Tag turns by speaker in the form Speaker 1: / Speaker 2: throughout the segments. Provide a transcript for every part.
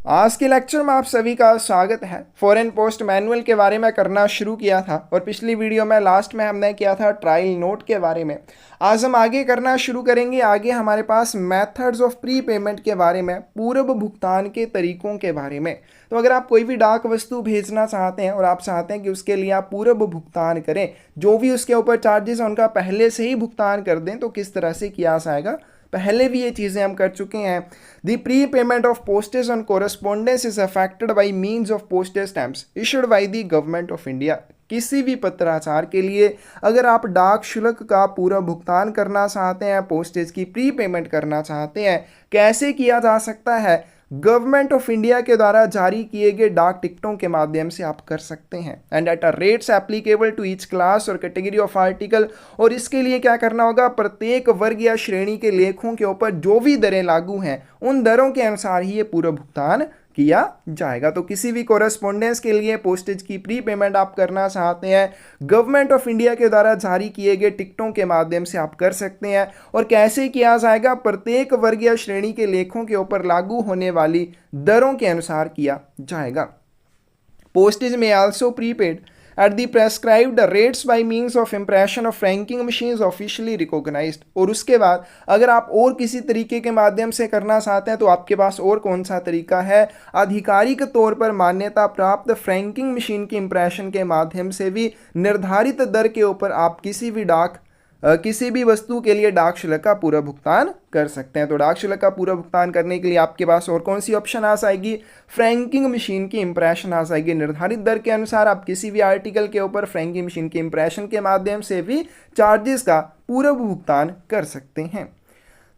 Speaker 1: आज के लेक्चर में आप सभी का स्वागत है। फॉरेन पोस्ट मैनुअल के बारे में करना शुरू किया था और पिछली वीडियो में लास्ट में हमने किया था ट्रायल नोट के बारे में। आज हम आगे करना शुरू करेंगे। आगे हमारे पास मेथड्स ऑफ प्री पेमेंट के बारे में, पूर्व भुगतान के तरीकों के बारे में। तो अगर आप कोई भी डाक वस्तु भेजना चाहते हैं और आप चाहते हैं कि उसके लिए आप पूर्व भुगतान करें, जो भी उसके ऊपर चार्जेस है उनका पहले से ही भुगतान कर दें, तो किस तरह से किया जाएगा, पहले भी ये चीज़ें हम कर चुके हैं। The pre payment of postage on correspondence is affected by means of postage stamps issued by the government of India. किसी भी पत्राचार के लिए अगर आप डाक शुल्क का पूरा भुगतान करना चाहते हैं, पोस्टेज की प्री पेमेंट करना चाहते हैं, कैसे किया जा सकता है? गवर्नमेंट ऑफ इंडिया के द्वारा जारी किए गए डाक टिकटों के माध्यम से आप कर सकते हैं। And at a rates applicable to each class और कैटेगरी ऑफ आर्टिकल। और इसके लिए क्या करना होगा? प्रत्येक वर्ग या श्रेणी के लेखों के ऊपर जो भी दरें लागू हैं उन दरों के अनुसार ही ये पूरा भुगतान किया जाएगा। तो किसी भी कोरेस्पोंडेंस के लिए पोस्टेज की प्री पेमेंट आप करना चाहते हैं, गवर्नमेंट ऑफ इंडिया के द्वारा जारी किए गए टिकटों के माध्यम से आप कर सकते हैं। और कैसे किया जाएगा? प्रत्येक वर्ग या श्रेणी के लेखों के ऊपर लागू होने वाली दरों के अनुसार किया जाएगा। पोस्टेज में also prepaid at the prescribed rates by means of impression of franking machines officially recognized। और उसके बाद अगर आप और किसी तरीके के माध्यम से करना चाहते हैं तो आपके पास और कौन सा तरीका है? आधिकारिक तौर पर मान्यता प्राप्त फ्रैंकिंग मशीन की इंप्रेशन के माध्यम से भी निर्धारित दर के ऊपर आप किसी भी वस्तु के लिए डाक शुल्क का पूरा भुगतान कर सकते हैं। तो डाक शुल्क का पूरा भुगतान करने के लिए आपके पास और कौन सी ऑप्शन आ जाएगी? फ्रैंकिंग मशीन की इंप्रेशन आ जाएगी। निर्धारित दर के अनुसार आप किसी भी आर्टिकल के ऊपर फ्रैंकिंग मशीन की इंप्रेशन के माध्यम से भी चार्जेस का पूरा भुगतान कर सकते हैं।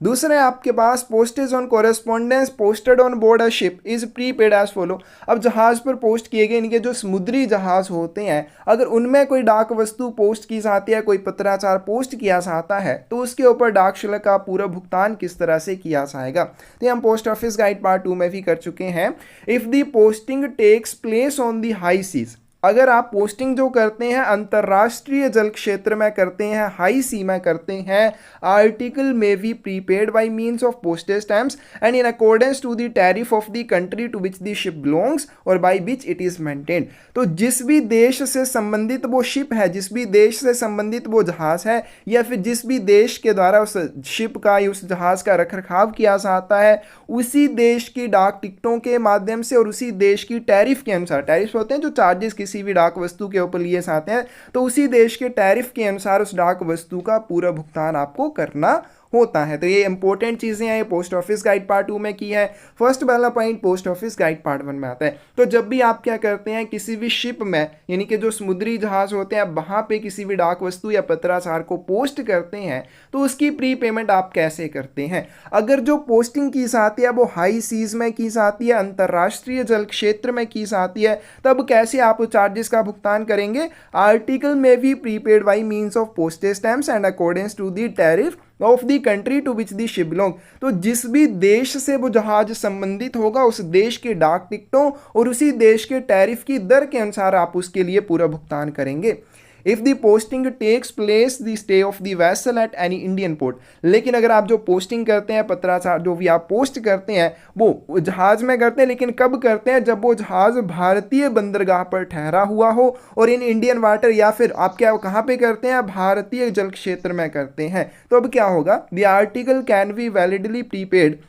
Speaker 1: दूसरे आपके पास postage on correspondence posted on board a ship is prepaid as follow. अब जहाज पर पोस्ट किए गए इनके जो समुद्री जहाज होते हैं, अगर उनमें कोई डाक वस्तु पोस्ट की जाती है, कोई पत्राचार पोस्ट किया जाता है, तो उसके ऊपर डाक शुल्क का पूरा भुगतान किस तरह से किया जाएगा? तो हम पोस्ट ऑफिस गाइड पार्ट 2 में भी कर चुके हैं। If the posting takes place on the high seas, अगर आप पोस्टिंग जो करते हैं अंतर्राष्ट्रीय जल क्षेत्र में करते हैं, हाई सी में करते हैं, आर्टिकल में be prepaid by means of postage stamps and in accordance to the tariff of the country to which the ship belongs और by which it is maintained. तो जिस भी देश से संबंधित वो शिप है, जिस भी देश से संबंधित वो जहाज है, या फिर जिस भी देश के द्वारा उस शिप का या उस जहाज का रखरखाव किया जाता है, उसी देश की डाक टिकटों के माध्यम से और उसी देश की टैरिफ के अनुसार, टैरिफ होते हैं जो चार्जेस किसी भी डाक वस्तु के ऊपर लिए जाते हैं, तो उसी देश के टैरिफ के अनुसार उस डाक वस्तु का पूरा भुगतान आपको करना होता है। तो ये इंपॉर्टेंट चीजें हैं, ये पोस्ट ऑफिस गाइड पार्ट 2 में की है। फर्स्ट वाला point post office guide part 1 में आता है। तो जब भी आप क्या करते हैं, किसी भी शिप में, यानी कि जो समुद्री जहाज होते हैं, वहां पे किसी भी डाक वस्तु या पत्राचार को पोस्ट करते हैं, तो उसकी प्री पेमेंट आप कैसे करते हैं? अगर जो पोस्टिंग की जाती है वो हाई सीज में की जाती है, अंतरराष्ट्रीय जल क्षेत्र में की जाती है, तब कैसे आप चार्जेस का भुगतान करेंगे? आर्टिकल में भी prepaid by means of postage stamps and accordance to the tariff of the country to which the ship belong. तो जिस भी देश से वो जहाज संबंधित होगा, उस देश के डाक टिकटों और उसी देश के टैरिफ की दर के अनुसार आप उसके लिए पूरा भुगतान करेंगे। If the posting takes place the stay of the vessel at any Indian port. लेकिन अगर आप जो पोस्टिंग करते हैं, पत्राचार जो भी आप पोस्ट करते हैं, वो जहाज में करते हैं, लेकिन कब करते हैं? जब वो जहाज भारतीय बंदरगाह पर ठहरा हुआ हो और इन इंडियन वाटर, या फिर आप क्या कहाँ पे करते हैं? भारतीय जल क्षेत्र में करते हैं। तो अब क्या होगा? The article can be validly prepaid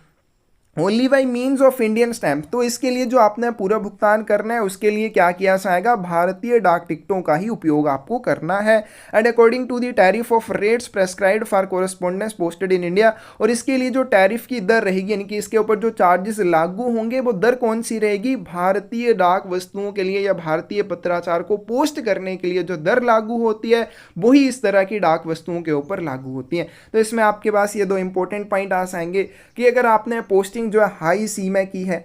Speaker 1: only by means of Indian stamp. तो इसके लिए जो आपने पूरा भुगतान करना है उसके लिए क्या किया जाएगा? भारतीय डाक टिकटों का ही उपयोग आपको करना है। And according to the tariff of rates prescribed for correspondence posted in India. और इसके लिए जो टैरिफ की दर रहेगी, यानी कि इसके ऊपर जो चार्जेस लागू होंगे, वो दर कौन सी रहेगी? भारतीय डाक वस्तुओं के लिए या भारतीय पत्राचार को पोस्ट करने के लिए जो दर लागू होती है, वही इस तरह की डाक वस्तुओं के ऊपर लागू होती है। तो इसमें आपके पास ये दो इंपॉर्टेंट पॉइंट आ जाएंगे कि अगर आपने पोस्टिंग जो है हाई सी में की है,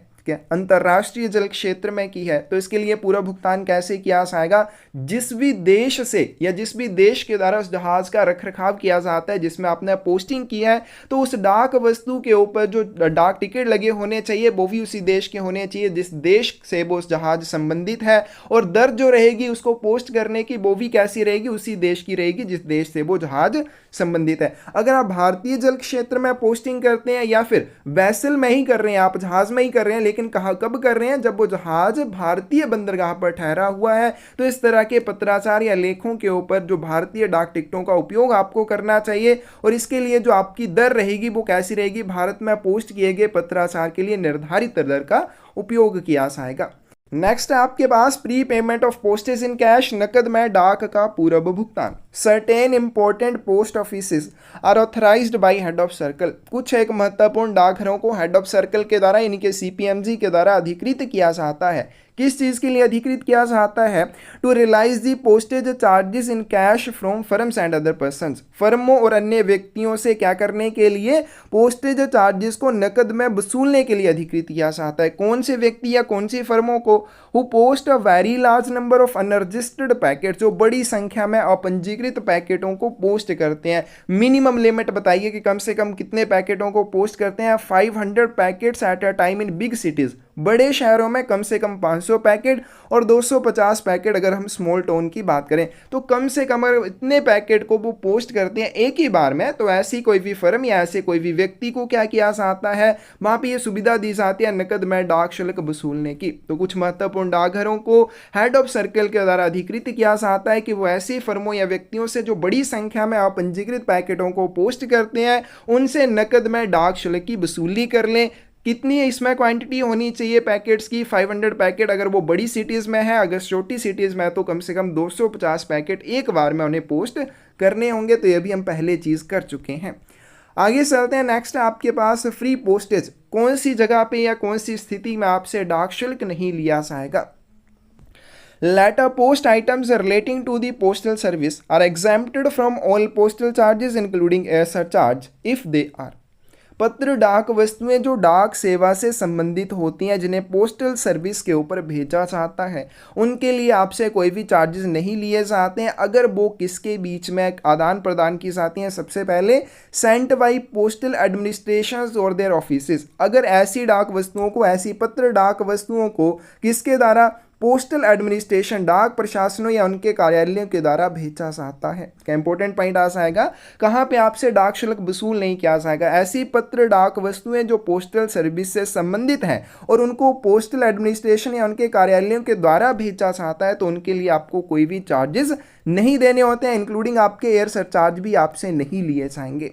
Speaker 1: अंतरराष्ट्रीय जल क्षेत्र में की है, तो इसके लिए पूरा भुगतान कैसे किया जाएगा? जिस भी देश से या जिस भी देश के द्वारा उस जहाज का रखरखाव किया जाता है, जिसमें आपने पोस्टिंग की है, तो उस डाक वस्तु के ऊपर जो डाक टिकट लगे होने चाहिए वो भी उसी देश के होने चाहिए जिस देश से वो उस जहाज संबंधित है। और दर जो रहेगी उसको पोस्ट करने की, वो भी कैसी रहेगी? उसी देश की रहेगी जिस देश से वो जहाज संबंधित है। अगर आप भारतीय जल क्षेत्र में पोस्टिंग करते हैं या फिर वैसल में ही कर रहे हैं, आप जहाज में ही कर रहे हैं, लेकिन लेकिन कहाँ कब कर रहे हैं, जब वो जहाज भारतीय बंदरगाह पर ठहरा हुआ है। तो इस तरह के पत्राचार या लेखों के ऊपर जो भारतीय डाक टिकटों का उपयोग आपको करना चाहिए, और इसके लिए जो आपकी दर रहेगी वो कैसी रहेगी, भारत में पोस्ट किए गए पत्राचार के लिए निर्धारित दर का उपयोग किया जाएगा। नेक्स्ट है आपके पास prepayment of postage in cash, नकद में डाक का पूर्व भुगतान। Certain important post offices are authorised by head of circle, कुछ एक महत्वपूर्ण डाकघरों को हेड ऑफ सर्कल के द्वारा यानी कि CPMG के द्वारा अधिकृत किया जाता है। किस चीज़ के लिए अधिकृत किया जाता है, to realise the postage charges in cash from firms and other persons, फर्मों और अन्य व्यक्तियों से क्या करने के लिए, पोस्टेज चार्जेस को नकद में वसूलने के लिए अधिकृत किया जाता है। कौन से व्यक्ति या कौन सी फर्मों को, who post a very large number of unregistered packet, जो बड़ी संख्या में अपंजीकृत पैकेटों को पोस्ट करते हैं। मिनिमम लिमिट बताइए कि कम से कम कितने पैकेटों को पोस्ट करते हैं, 500 packets at a time in big cities, बड़े शहरों में कम से कम 500 पैकेट और 250 पैकेट अगर हम स्मॉल टाउन की बात करें, तो कम से कम अगर इतने पैकेट को वो पोस्ट करते हैं एक ही बार में, तो ऐसी कोई भी फर्म या ऐसे कोई भी व्यक्ति को क्या किया जाता है, वहाँ पे ये सुविधा दी जाती है नकद में डाक शुल्क वसूलने की। तो कुछ महत्वपूर्ण डाकघरों को हेड ऑफ सर्कल के द्वारा अधिकृत किया जाता है कि वो ऐसी फर्मों या व्यक्तियों से जो बड़ी संख्या में अपंजीकृत पैकेटों को पोस्ट करते हैं, उनसे नकद में डाक शुल्क की वसूली कर लें। कितनी इसमें क्वांटिटी होनी चाहिए पैकेट्स की, 500 पैकेट अगर वो बड़ी सिटीज़ में है, अगर छोटी सिटीज़ में है तो कम से कम 250 पैकेट एक बार में उन्हें पोस्ट करने होंगे। तो ये भी हम पहले चीज़ कर चुके हैं। आगे चलते हैं। नेक्स्ट आपके पास फ्री पोस्टेज, कौन सी जगह पे या कौन सी स्थिति में आपसे डाक शुल्क नहीं लिया जाएगा। Letter post items relating to the postal service are exempted from all postal charges including air surcharge if they are, पत्र डाक वस्तुएं जो डाक सेवा से संबंधित होती हैं जिन्हें पोस्टल सर्विस के ऊपर भेजा जाता है, उनके लिए आपसे कोई भी चार्जेस नहीं लिए जाते हैं अगर वो किसके बीच में आदान प्रदान की जाती हैं। सबसे पहले सेंट बाई पोस्टल एडमिनिस्ट्रेशंस और देयर ऑफिसेज, अगर ऐसी डाक वस्तुओं को, ऐसी पत्र डाक वस्तुओं को किसके द्वारा, पोस्टल एडमिनिस्ट्रेशन, डाक प्रशासनों या उनके कार्यालयों के द्वारा भेजा जाता है। क्या इंपॉर्टेंट पॉइंट आ जाएगा, कहाँ पे आपसे डाक शुल्क वसूल नहीं किया जाएगा। ऐसी पत्र डाक वस्तुएं जो पोस्टल सर्विस से संबंधित हैं और उनको पोस्टल एडमिनिस्ट्रेशन या उनके कार्यालयों के द्वारा भेजा जाता है, तो उनके लिए आपको कोई भी चार्जेस नहीं देने होते हैं, इंक्लूडिंग आपके एयर सरचार्ज भी आपसे नहीं लिए जाएंगे।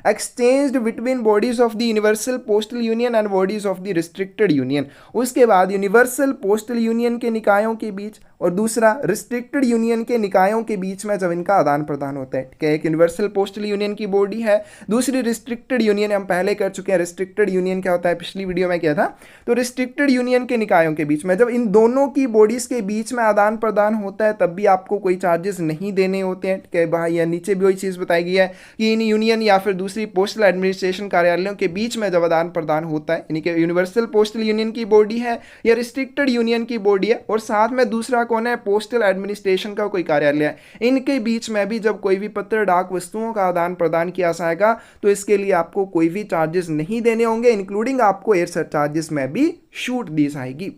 Speaker 1: Exchanged between bodies of the universal postal union and bodies of the restricted union, उसके बाद यूनिवर्सल पोस्टल यूनियन के निकायों के बीच और दूसरा रिस्ट्रिक्टेड यूनियन के निकायों के बीच में जब इनका आदान प्रदान होता है। ठीक है, एक यूनिवर्सल पोस्टल यूनियन की बॉडी है, दूसरी रिस्ट्रिक्टेड यूनियन, हम पहले कर चुके हैं। रिस्ट्रिक्टेड यूनियन क्या होता है, पिछली वीडियो में किया था। तो रिस्ट्रिक्टेड यूनियन के निकायों के बीच में जब इन दोनों की बॉडीज के बीच में आदान प्रदान होता है, तब भी आपको कोई चार्जेस नहीं देने होते हैं। ठीक है भाई, या नीचे भी वही चीज़ बताई गई है कि इन यूनियन या फिर दूसरी पोस्टल एडमिनिस्ट्रेशन कार्यालयों के बीच में जब आदान प्रदान होता है, यानी कि यूनिवर्सल पोस्टल यूनियन की बॉडी है या रिस्ट्रिक्टेड यूनियन की बॉडी है, और साथ में दूसरा कौन है, पोस्टल एडमिनिस्ट्रेशन का कोई कार्यालय है, इनके बीच में भी जब कोई भी पत्र डाक वस्तुओं का आदान प्रदान किया जाएगा, तो इसके लिए आपको कोई भी चार्जेस नहीं देने होंगे, इंक्लूडिंग आपको एयर सरचार्जेस में भी छूट दी जाएगी।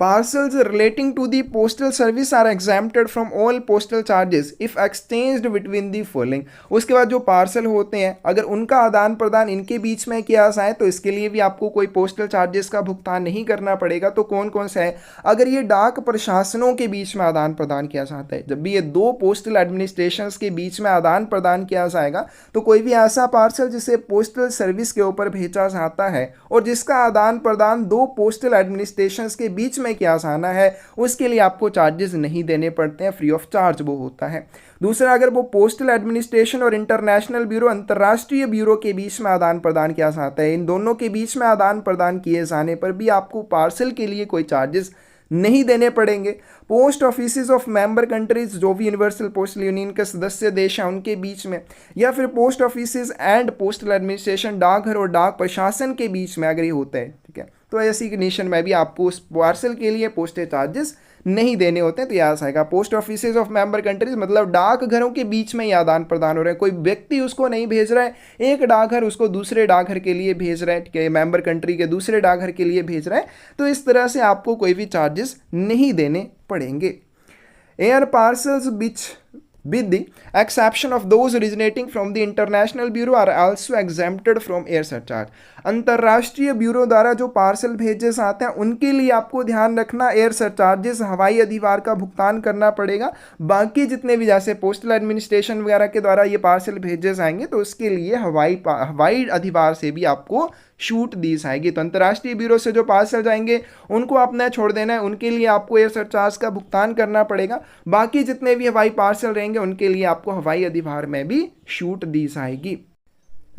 Speaker 1: Parcels relating to the postal service are exempted from all postal charges if exchanged between the following। उसके बाद जो पार्सल होते हैं अगर उनका आदान प्रदान इनके बीच में किया जाए, तो इसके लिए भी आपको कोई पोस्टल चार्जेस का भुगतान नहीं करना पड़ेगा। तो कौन कौन सा है, अगर ये डाक प्रशासनों के बीच में आदान प्रदान किया जाता है, जब भी ये दो पोस्टल एडमिनिस्ट्रेशंस के बीच में आदान प्रदान किया जाएगा, तो कोई भी ऐसा पार्सल जिसे पोस्टल सर्विस के ऊपर भेजा जाता है और जिसका आदान प्रदान दो पोस्टल एडमिनिस्ट्रेशंस के बीच में किया जाना है, उसके लिए आपको चार्जेस नहीं देने पड़ते हैं, फ्री ऑफ चार्ज वो होता है। दूसरा, अगर वो पोस्टल एडमिनिस्ट्रेशन और इंटरनेशनल ब्यूरो, अंतर्राष्ट्रीय ब्यूरो के बीच में आदान प्रदान किया जाता है, इन दोनों के बीच में आदान प्रदान किए जाने पर भी आपको पार्सल के लिए कोई चार्जेस नहीं देने पड़ेंगे। Post offices of member countries, जो भी यूनिवर्सल पोस्टल यूनियन के सदस्य देश हैं उनके बीच में, या फिर post offices and postal administration, डाकघर और डाक प्रशासन के बीच में अगर ये होता है, ठीक है, तो ऐसी कंडीशन में भी आपको उस पार्सल के लिए पोस्टेज चार्जेस नहीं देने होते हैं। तो याद आएगा, post offices of member countries मतलब डाकघरों के बीच में ही आदान प्रदान हो रहे हैं, कोई व्यक्ति उसको नहीं भेज रहा है, एक डाकघर उसको दूसरे डाकघर के लिए भेज रहा है, ठीक है, मेंबर कंट्री के दूसरे डाकघर के लिए भेज रहा है, तो इस तरह से आपको कोई भी चार्जेस नहीं देने पड़ेंगे। Air parcels which with the exception of those originating from the international bureau are also exempted from air surcharge। अंतर्राष्ट्रीय ब्यूरो द्वारा जो पार्सल भेजे आते हैं उनके लिए आपको ध्यान रखना एयर सरचार्जेस हवाई अधिभार का भुगतान करना पड़ेगा। बाकी जितने भी जैसे पोस्टल एडमिनिस्ट्रेशन वगैरह के द्वारा ये पार्सल भेजे जाएंगे तो उसके लिए हवाई अधिभार से भी आपको छूट दी जाएगी। तो अंतर्राष्ट्रीय ब्यूरो से जो पार्सल जाएंगे उनको आपने छोड़ देना है, उनके लिए आपको एयर सरचार्ज का भुगतान करना पड़ेगा। बाकी जितने भी हवाई पार्सल रहेंगे उनके लिए आपको हवाई अधिभार में भी छूट दी जाएगी।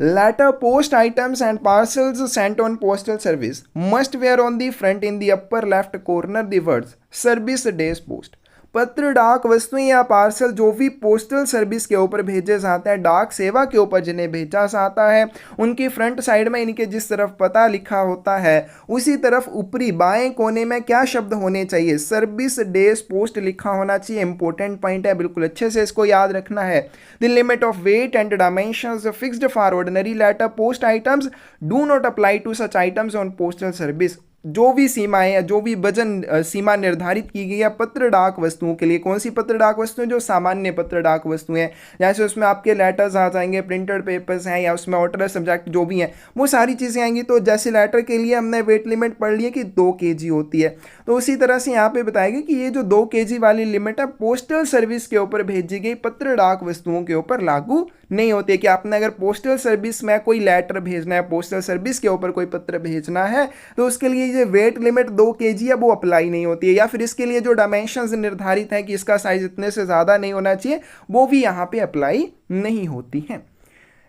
Speaker 1: Letter post items and parcels sent on postal service must wear on the front in the upper left corner the words service days post। पत्र डाक वस्तुएं या पार्सल जो भी पोस्टल सर्विस के ऊपर भेजे जाते हैं, डाक सेवा के ऊपर जिन्हें भेजा जाता है, उनकी फ्रंट साइड में इनके जिस तरफ पता लिखा होता है उसी तरफ ऊपरी बाएं कोने में क्या शब्द होने चाहिए, सर्विस डेज पोस्ट लिखा होना चाहिए। इंपॉर्टेंट पॉइंट है, बिल्कुल अच्छे से इसको याद रखना है। The limit of weight and dimensions fixed for ordinary letter post items do not apply to such items on postal service. जो भी सीमाएं या जो भी वजन सीमा निर्धारित की गई है पत्र डाक वस्तुओं के लिए, कौन सी पत्र डाक वस्तुएं, जो सामान्य पत्र डाक वस्तुएं हैं, जैसे उसमें आपके लेटर्स आ जाएंगे, प्रिंटेड पेपर्स हैं या उसमें ऑर्डर सब्जेक्ट जो भी हैं वो सारी चीज़ें आएंगी। तो जैसे लेटर के लिए हमने वेट लिमिट पढ़ ली है कि 2 kg होती है, तो उसी तरह से यहाँ पे बताएगी कि ये जो 2 kg वाली लिमिट है पोस्टल सर्विस के ऊपर भेजी गई पत्र डाक वस्तुओं के ऊपर लागू नहीं होती है। कि आपने अगर पोस्टल सर्विस में कोई लेटर भेजना है, पोस्टल सर्विस के ऊपर कोई पत्र भेजना है तो उसके लिए ये वेट लिमिट 2 kg है वो अप्लाई नहीं होती है। या फिर इसके लिए जो डायमेंशंस निर्धारित हैं कि इसका साइज इतने से ज़्यादा नहीं होना चाहिए वो भी यहाँ पे अप्लाई नहीं होती हैं।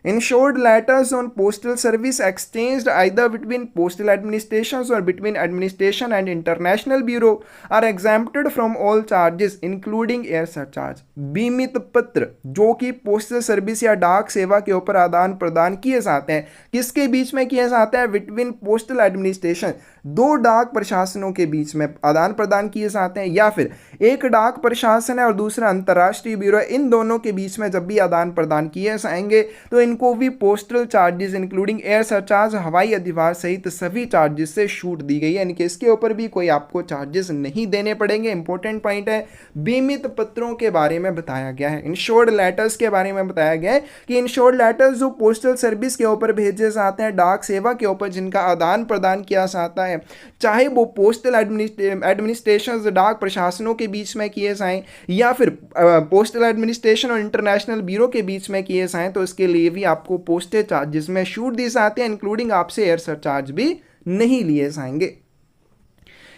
Speaker 1: Insured letters on postal service exchanged either between postal administrations or between administration and international bureau are exempted from all charges including air surcharge। बीमित पत्र जो कि पोस्टल सर्विस या डाक सेवा के ऊपर आदान प्रदान किए जाते हैं, किसके बीच में किए जाते हैं, बिटवीन पोस्टल एडमिनिस्ट्रेशन, 2 डाक प्रशासनों के बीच में आदान प्रदान किए जाते हैं, या फिर एक डाक प्रशासन है और दूसरा अंतर्राष्ट्रीय ब्यूरो, इन दोनों के बीच में जब भी आदान प्रदान किए जाएंगे तो इनको भी postal charges including air surcharge हवाई अधिभार सहित सभी चार्जेस से छूट दी गई है। यानी कि इसके ऊपर भी कोई आपको चार्जेस नहीं देने पड़ेंगे। इंपॉर्टेंट पॉइंट है, बीमित पत्रों के बारे में बताया गया है। इंश्योर्ड लेटर्स के बारे में बताया गया है कि इंश्योर्ड लेटर्स जो पोस्टल सर्विस के ऊपर भेजे जाते हैं, डाक सेवा के ऊपर जिनका आदान प्रदान किया जाता है, चाहे वो पोस्टल एडमिनिस्ट्रेशन डाक प्रशासनों के बीच में किए जाएं या फिर पोस्टल एडमिनिस्ट्रेशन और इंटरनेशनल ब्यूरो के बीच में किए जाएं, तो इसके लिए भी आपको पोस्टेज चार्जेस में छूट दी जाती है, इंक्लूडिंग आपसे एयर सरचार्ज भी नहीं लिए जाएंगे।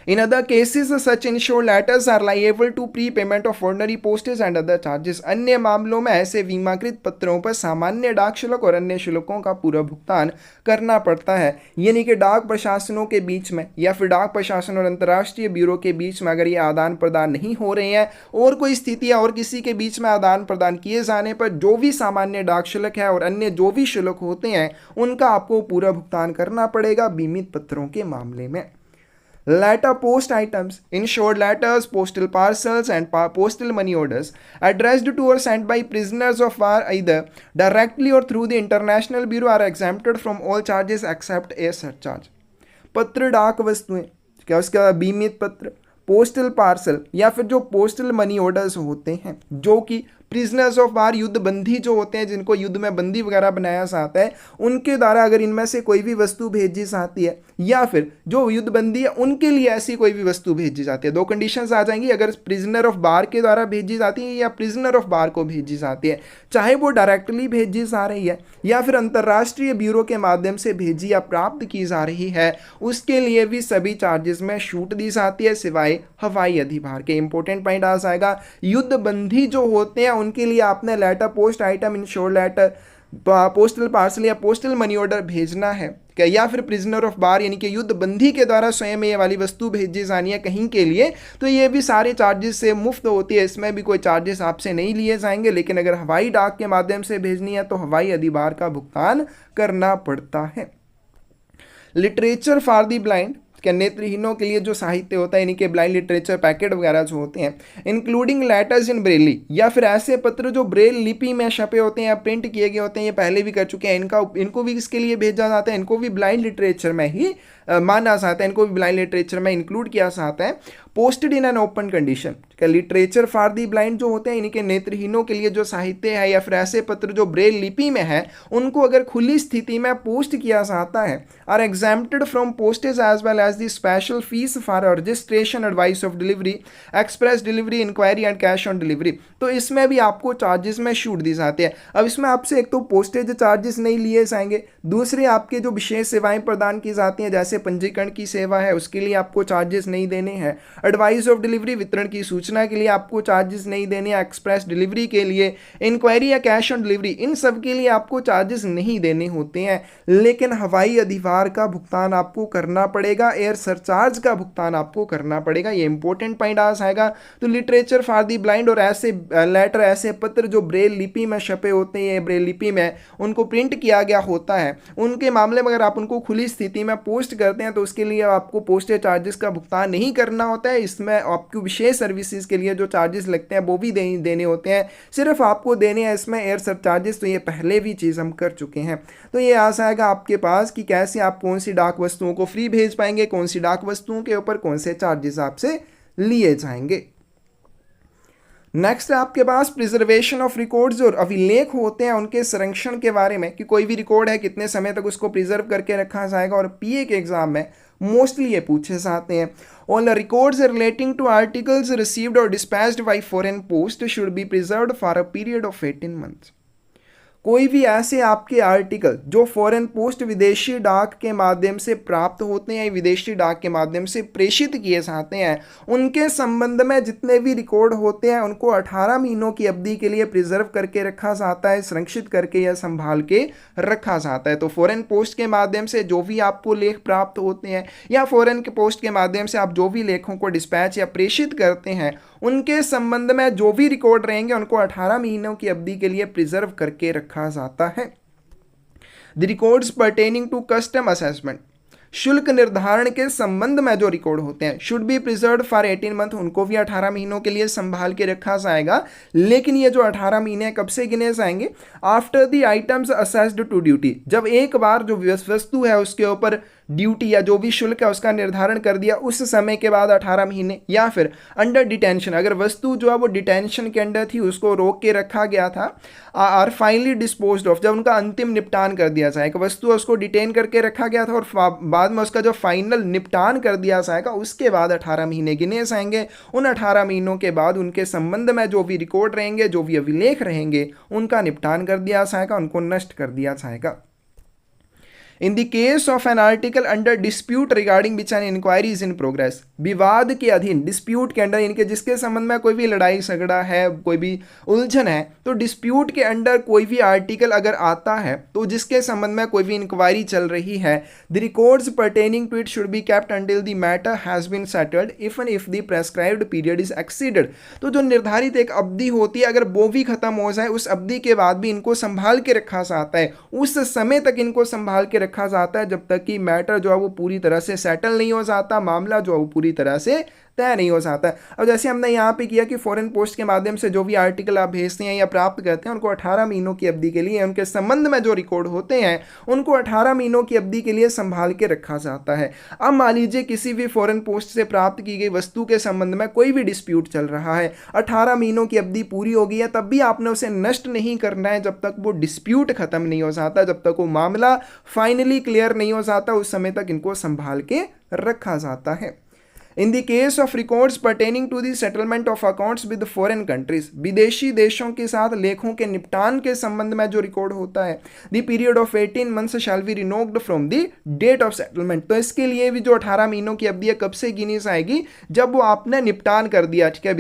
Speaker 1: In other cases, such insured letters are liable to prepayment of ordinary postage and other charges। अन्य मामलों में ऐसे बीमाकृत पत्रों पर सामान्य डाक शुल्क और अन्य शुल्कों का पूरा भुगतान करना पड़ता है। यानी कि डाक प्रशासनों के बीच में या फिर डाक प्रशासन और अंतर्राष्ट्रीय ब्यूरो के बीच में अगर ये आदान प्रदान नहीं हो रहे हैं और कोई स्थिति है और किसी के बीच में आदान प्रदान किए जाने पर जो भी सामान्य डाक शुल्क है और अन्य जो भी शुल्क होते हैं उनका आपको पूरा भुगतान करना पड़ेगा बीमित पत्रों के मामले में। Letter post items, insured letters, postal parcels and postal money orders addressed to or sent by prisoners of war either directly or through the international bureau are exempted from all charges except air surcharge। पत्र डाक वस्तुएं, क्या उसका बीमित पत्र, postal parcel या फिर जो पोस्टल मनी ऑर्डर्स होते हैं जो कि प्रिजनर्स ऑफ वार युद्ध बंदी जो होते हैं जिनको युद्ध में बंदी वगैरह बनाया जाता है उनके द्वारा अगर इनमें से कोई भी वस्तु भेजी जाती है या फिर जो युद्ध बंदी है उनके लिए ऐसी कोई भी वस्तु भेजी जाती है, 2 कंडीशंस आ जाएंगी। अगर प्रिजनर ऑफ बार के द्वारा भेजी जाती है या प्रिजनर ऑफ बार को भेजी जाती है, चाहे वो डायरेक्टली भेजी जा रही है या फिर अंतर्राष्ट्रीय ब्यूरो के माध्यम से भेजी या प्राप्त की जा रही है, उसके लिए भी सभी चार्जेस में छूट दी जाती है सिवाय हवाई अधिभार के। इंपॉर्टेंट पॉइंट आ जाएगा, युद्ध बंदी जो होते हैं उनके लिए आपने letter post item, insured letter, postal parcel या पोस्टल मनी ऑर्डर भेजना है क्या, या फिर प्रिजनर ऑफ बार यानी कि युद्ध बंदी के द्वारा स्वयं ये वाली वस्तु भेजी जानी है कहीं के लिए, तो ये भी सारे चार्जेस से मुफ्त होती है, इसमें भी कोई चार्जेस आपसे नहीं लिए जाएंगे। लेकिन अगर हवाई डाक के माध्यम से भेजनी है तो हवाई अधिभार का भुगतान करना पड़ता है। लिटरेचर फॉर द ब्लाइंड, क्या नेत्रहीनों के लिए जो साहित्य होता है यानी कि ब्लाइंड लिटरेचर पैकेट वगैरह जो होते हैं, इंक्लूडिंग लेटर्स इन ब्रेली या फिर ऐसे पत्र जो ब्रेल लिपि में छपे होते हैं या प्रिंट किए गए होते हैं, ये पहले भी कर चुके हैं, इनको भी इसके लिए भेजा जाता है, इनको भी ब्लाइंड लिटरेचर में ही माना जाता है, इनको भी ब्लाइंड लिटरेचर में इंक्लूड किया जाता है। Posted in an open condition. Literature for the blind जो होते हैं, इनके नेत्रहीनों के लिए जो साहित्य है या फिर ऐसे पत्र जो ब्रेल लिपि में है, उनको अगर खुली स्थिति में पोस्ट किया जाता है, are exempted from postage as well as the special fees for registration, advice of delivery, express delivery, inquiry and cash on delivery. तो इसमें भी आपको चार्जेस में छूट दी जाती है। अब इसमें आपसे एक तो पोस्टेज चार्जेस नहीं लिए जाएंगे, दूसरे आपके जो विशेष सेवाएं प्रदान की जाती हैं जैसे पंजीकरण की सेवा है उसके लिए आपको चार्जेस नहीं देने हैं, एडवाइस ऑफ डिलीवरी वितरण की सूचना के लिए आपको चार्जेस नहीं देने, एक्सप्रेस डिलीवरी के लिए, इंक्वायरी या कैश ऑन डिलीवरी, इन सब के लिए आपको चार्जेस नहीं देने होते हैं। लेकिन हवाई अधिभार का भुगतान आपको करना पड़ेगा, एयर सरचार्ज का भुगतान आपको करना पड़ेगा। ये इंपॉर्टेंट पॉइंट आ जाएगा। तो लिटरेचर फॉर दी ब्लाइंड और ऐसे लेटर, ऐसे पत्र जो ब्रेल लिपि में छपे होते हैं, ब्रेल लिपि में उनको प्रिंट किया गया होता है, उनके मामले में अगर आप उनको खुली स्थिति में पोस्ट करते हैं तो उसके लिए आपको पोस्टेज चार्जेस का भुगतान नहीं करना होता है। इसमें आपको विशेष सर्विसेज के लिए जो चार्जेस लगते हैं वो भी देने होते हैं, सिर्फ आपको देने हैं इसमें एयर सरचार्जेस। तो ये पहले भी चीज़ हम कर चुके हैं। तो ये आ जाएगा आपके पास कि कैसे आप कौन सी डाक वस्तुओं को फ्री भेज पाएंगे, कौन सी डाक वस्तुओं के ऊपर कौन से चार्जेस आपसे लिए जाएंगे। नेक्स्ट है आपके पास प्रिजर्वेशन ऑफ रिकॉर्ड्स, और अभिलेख होते हैं उनके संरक्षण के बारे में कि कोई भी रिकॉर्ड है कितने समय तक उसको प्रिजर्व करके रखा जाएगा। और पीए के एग्जाम में मोस्टली ये पूछे जाते हैं। All records relating to articles received और dispatched by foreign post should be preserved for a period of 18 months. कोई भी ऐसे आपके आर्टिकल जो फॉरेन पोस्ट विदेशी डाक के माध्यम से प्राप्त होते हैं, विदेशी डाक के माध्यम से प्रेषित किए जाते हैं, उनके संबंध में जितने भी रिकॉर्ड होते हैं उनको 18 महीनों की अवधि के लिए प्रिजर्व करके रखा जाता है, संरक्षित करके या संभाल के रखा जाता है। तो फॉरेन पोस्ट के माध्यम से जो भी आपको लेख प्राप्त होते हैं या फॉरेन के पोस्ट के माध्यम से आप जो भी लेखों को डिस्पैच या प्रेषित करते हैं, उनके संबंध में जो भी रिकॉर्ड रहेंगे उनको 18 महीनों की अवधि के लिए प्रिजर्व करके रखा जाता है। The records pertaining to custom assessment, शुल्क निर्धारण के संबंध में जो रिकॉर्ड होते हैं, should be preserved for 18 month, उनको भी 18 महीनों के लिए संभाल के रखा जाएगा। लेकिन ये जो 18 महीने कब से गिने जाएंगे? After the items assessed to duty, जब एक बार जो वस्तु है उसके ऊपर ड्यूटी या जो भी शुल्क है उसका निर्धारण कर दिया, उस समय के बाद 18 महीने। या फिर अंडर डिटेंशन, अगर वस्तु जो है वो डिटेंशन के अंडर थी, उसको रोक के रखा गया था, आर फाइनली डिस्पोज्ड ऑफ, जब उनका अंतिम निपटान कर दिया जाए, वस्तु उसको डिटेन करके रखा गया था और बाद में उसका जो फाइनल निपटान कर दिया जाएगा, उसके बाद 18 महीने गिने जाएंगे। उन 18 महीनों के बाद उनके संबंध में जो भी रिकॉर्ड रहेंगे, जो भी अभिलेख रहेंगे, उनका निपटान कर दिया जाएगा, उनको नष्ट कर दिया जाएगा। In the case of an article under dispute regarding which an inquiry is in progress, विवाद के अधीन, डिस्प्यूट के अंडर, इनके जिसके संबंध में कोई भी लड़ाई झगड़ा है, कोई भी उलझन है, तो डिस्प्यूट के अंडर कोई भी आर्टिकल अगर आता है तो जिसके संबंध में कोई भी इंक्वायरी चल रही है, the records pertaining to it should be kept until the matter has been settled even if the prescribed period is exceeded. तो जो निर्धारित एक अवधि होती है, अगर वो भी खत्म हो जाए, उस अवधि के बाद भी इनको संभाल के रखा जाता है, उस समय तक इनको संभाल के रखा जाता है जब तक कि मैटर जो है वो पूरी तरह से सेटल नहीं हो जाता, मामला जो है वो पूरी तरह से तय नहीं हो जाता है। अब जैसे हमने यहाँ पे किया कि फॉरेन पोस्ट के माध्यम से जो भी आर्टिकल आप भेजते हैं या प्राप्त करते हैं, उनको 18 महीनों की अवधि के लिए, उनके संबंध में जो रिकॉर्ड होते हैं उनको 18 महीनों की अवधि के लिए संभाल के रखा जाता है। अब मान लीजिए किसी भी फॉरेन पोस्ट से प्राप्त की गई वस्तु के संबंध में कोई भी डिस्प्यूट चल रहा है, 18 महीनों की अवधि पूरी हो गई है, तब भी आपने उसे नष्ट नहीं करना है जब तक वो डिस्प्यूट खत्म नहीं हो जाता, जब तक वो मामला फाइनली क्लियर नहीं हो जाता, उस समय तक इनको संभाल के रखा जाता है। In the case of records pertaining to the settlement of accounts with foreign countries, विदेशी देशों के साथ लेखों के निपटान के संबंध में जो रिकॉर्ड होता है, the period of 18 months shall be renewed from the date of settlement। तो इसके लिए भी जो 18 महीनों की अवधि कब से गिनी जाएगी? जब वो आपने निपटान कर दिया, ठीक है,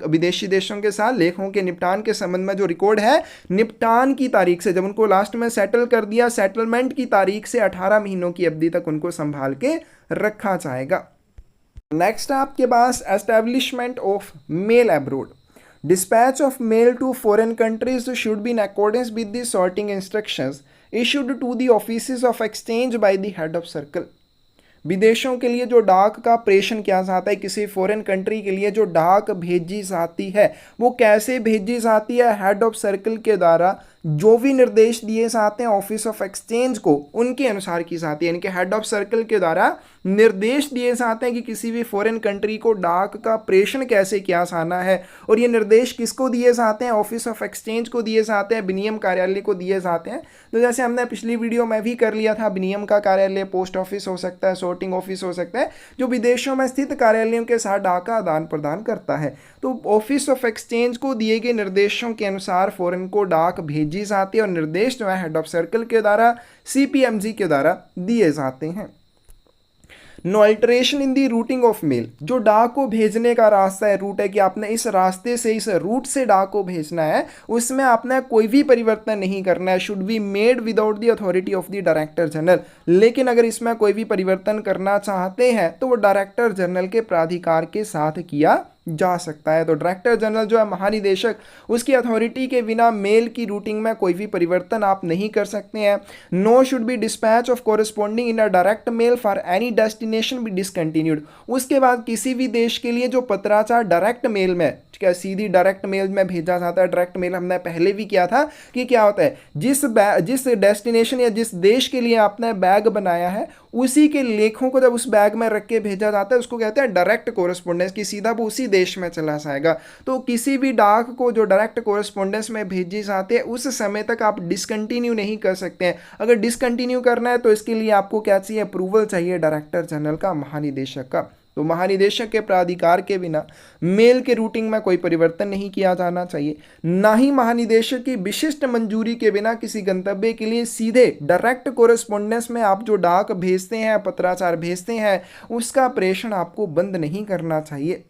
Speaker 1: विदेशी देशों के साथ लेखों के निपटान के संबंध में जो रिकॉर्ड है, निपटान की तारीख से, जब उनको लास्ट में सेटल कर दिया, सेटलमेंट की तारीख से 18 महीनों की अवधि तक उनको संभाल के रखा जाएगा। नेक्स्ट आपके पास establishment of mail abroad, dispatch of mail to foreign countries should be in accordance with the sorting instructions issued to the offices of exchange by the head of circle. विदेशों के लिए जो डाक का प्रेषण किया जाता है, किसी फॉरेन कंट्री के लिए जो डाक भेजी जाती है, वो कैसे भेजी जाती है? हेड ऑफ सर्कल के द्वारा जो भी निर्देश दिए जाते हैं ऑफिस ऑफ एक्सचेंज को उनके अनुसार की जाती है, यानी कि हेड ऑफ सर्कल के द्वारा निर्देश दिए जाते हैं कि किसी भी फॉरेन कंट्री को डाक का प्रेषण कैसे किया जाना है। और ये निर्देश किसको दिए जाते हैं? ऑफिस ऑफ एक्सचेंज को दिए जाते हैं, विनियम कार्यालय को दिए जाते हैं। तो जैसे हमने पिछली वीडियो में भी कर लिया था, विनियम का कार्यालय पोस्ट ऑफिस हो सकता है, सॉर्टिंग ऑफिस हो सकता है, जो विदेशों में स्थित कार्यालयों के साथ डाक का आदान प्रदान करता है। तो ऑफिस ऑफ एक्सचेंज को दिए गए निर्देशों के अनुसार फॉरेन को डाक भेजी जाती है और निर्देश जो है हेड ऑफ सर्कल के द्वारा CPMG के द्वारा दिए जाते हैं। No alteration in the routing of mail, जो डाक को भेजने का रास्ता है, रूट है कि आपने इस रास्ते से, इस रूट से डाक को भेजना है, उसमें आपने कोई भी परिवर्तन नहीं करना है। Should be made without the authority of the director general. लेकिन अगर इसमें कोई भी परिवर्तन करना चाहते हैं तो वो डायरेक्टर जनरल के प्राधिकार के साथ किया जा सकता है। तो डायरेक्टर जनरल जो है महानिदेशक, उसकी अथॉरिटी के बिना मेल की रूटिंग में कोई भी परिवर्तन आप नहीं कर सकते हैं। No should be dispatch of corresponding in a direct mail for any destination be discontinued. उसके बाद किसी भी देश के लिए जो पत्राचार डायरेक्ट मेल में, ठीक है, सीधी डायरेक्ट मेल में भेजा जाता है। डायरेक्ट मेल हमने पहले भी किया था कि क्या होता है, जिस डेस्टिनेशन या जिस देश के लिए आपने बैग बनाया है उसी के लेखों को जब उस बैग में रख के भेजा जाता है उसको कहते हैं डायरेक्ट कोरेस्पोंडेंस, कि सीधा वो उसी देश में चला जाएगा। तो किसी भी डाक को जो डायरेक्ट कोरेस्पोंडेंस में भेजी जाती है उस समय तक आप डिसकंटिन्यू नहीं कर सकते हैं। अगर डिसकंटिन्यू करना है तो इसके लिए आपको क्या चाहिए? अप्रूवल चाहिए डायरेक्टर जनरल का, महानिदेशक का। तो महानिदेशक के प्राधिकार के बिना मेल के रूटिंग में कोई परिवर्तन नहीं किया जाना चाहिए। ना ही महानिदेशक की विशिष्ट मंजूरी के बिना किसी गंतव्य के लिए सीधे डायरेक्ट कोरेस्पोंडेंस में आप जो डाक भेजते हैं, पत्राचार भेजते हैं, उसका प्रेषण आपको बंद नहीं करना चाहिए।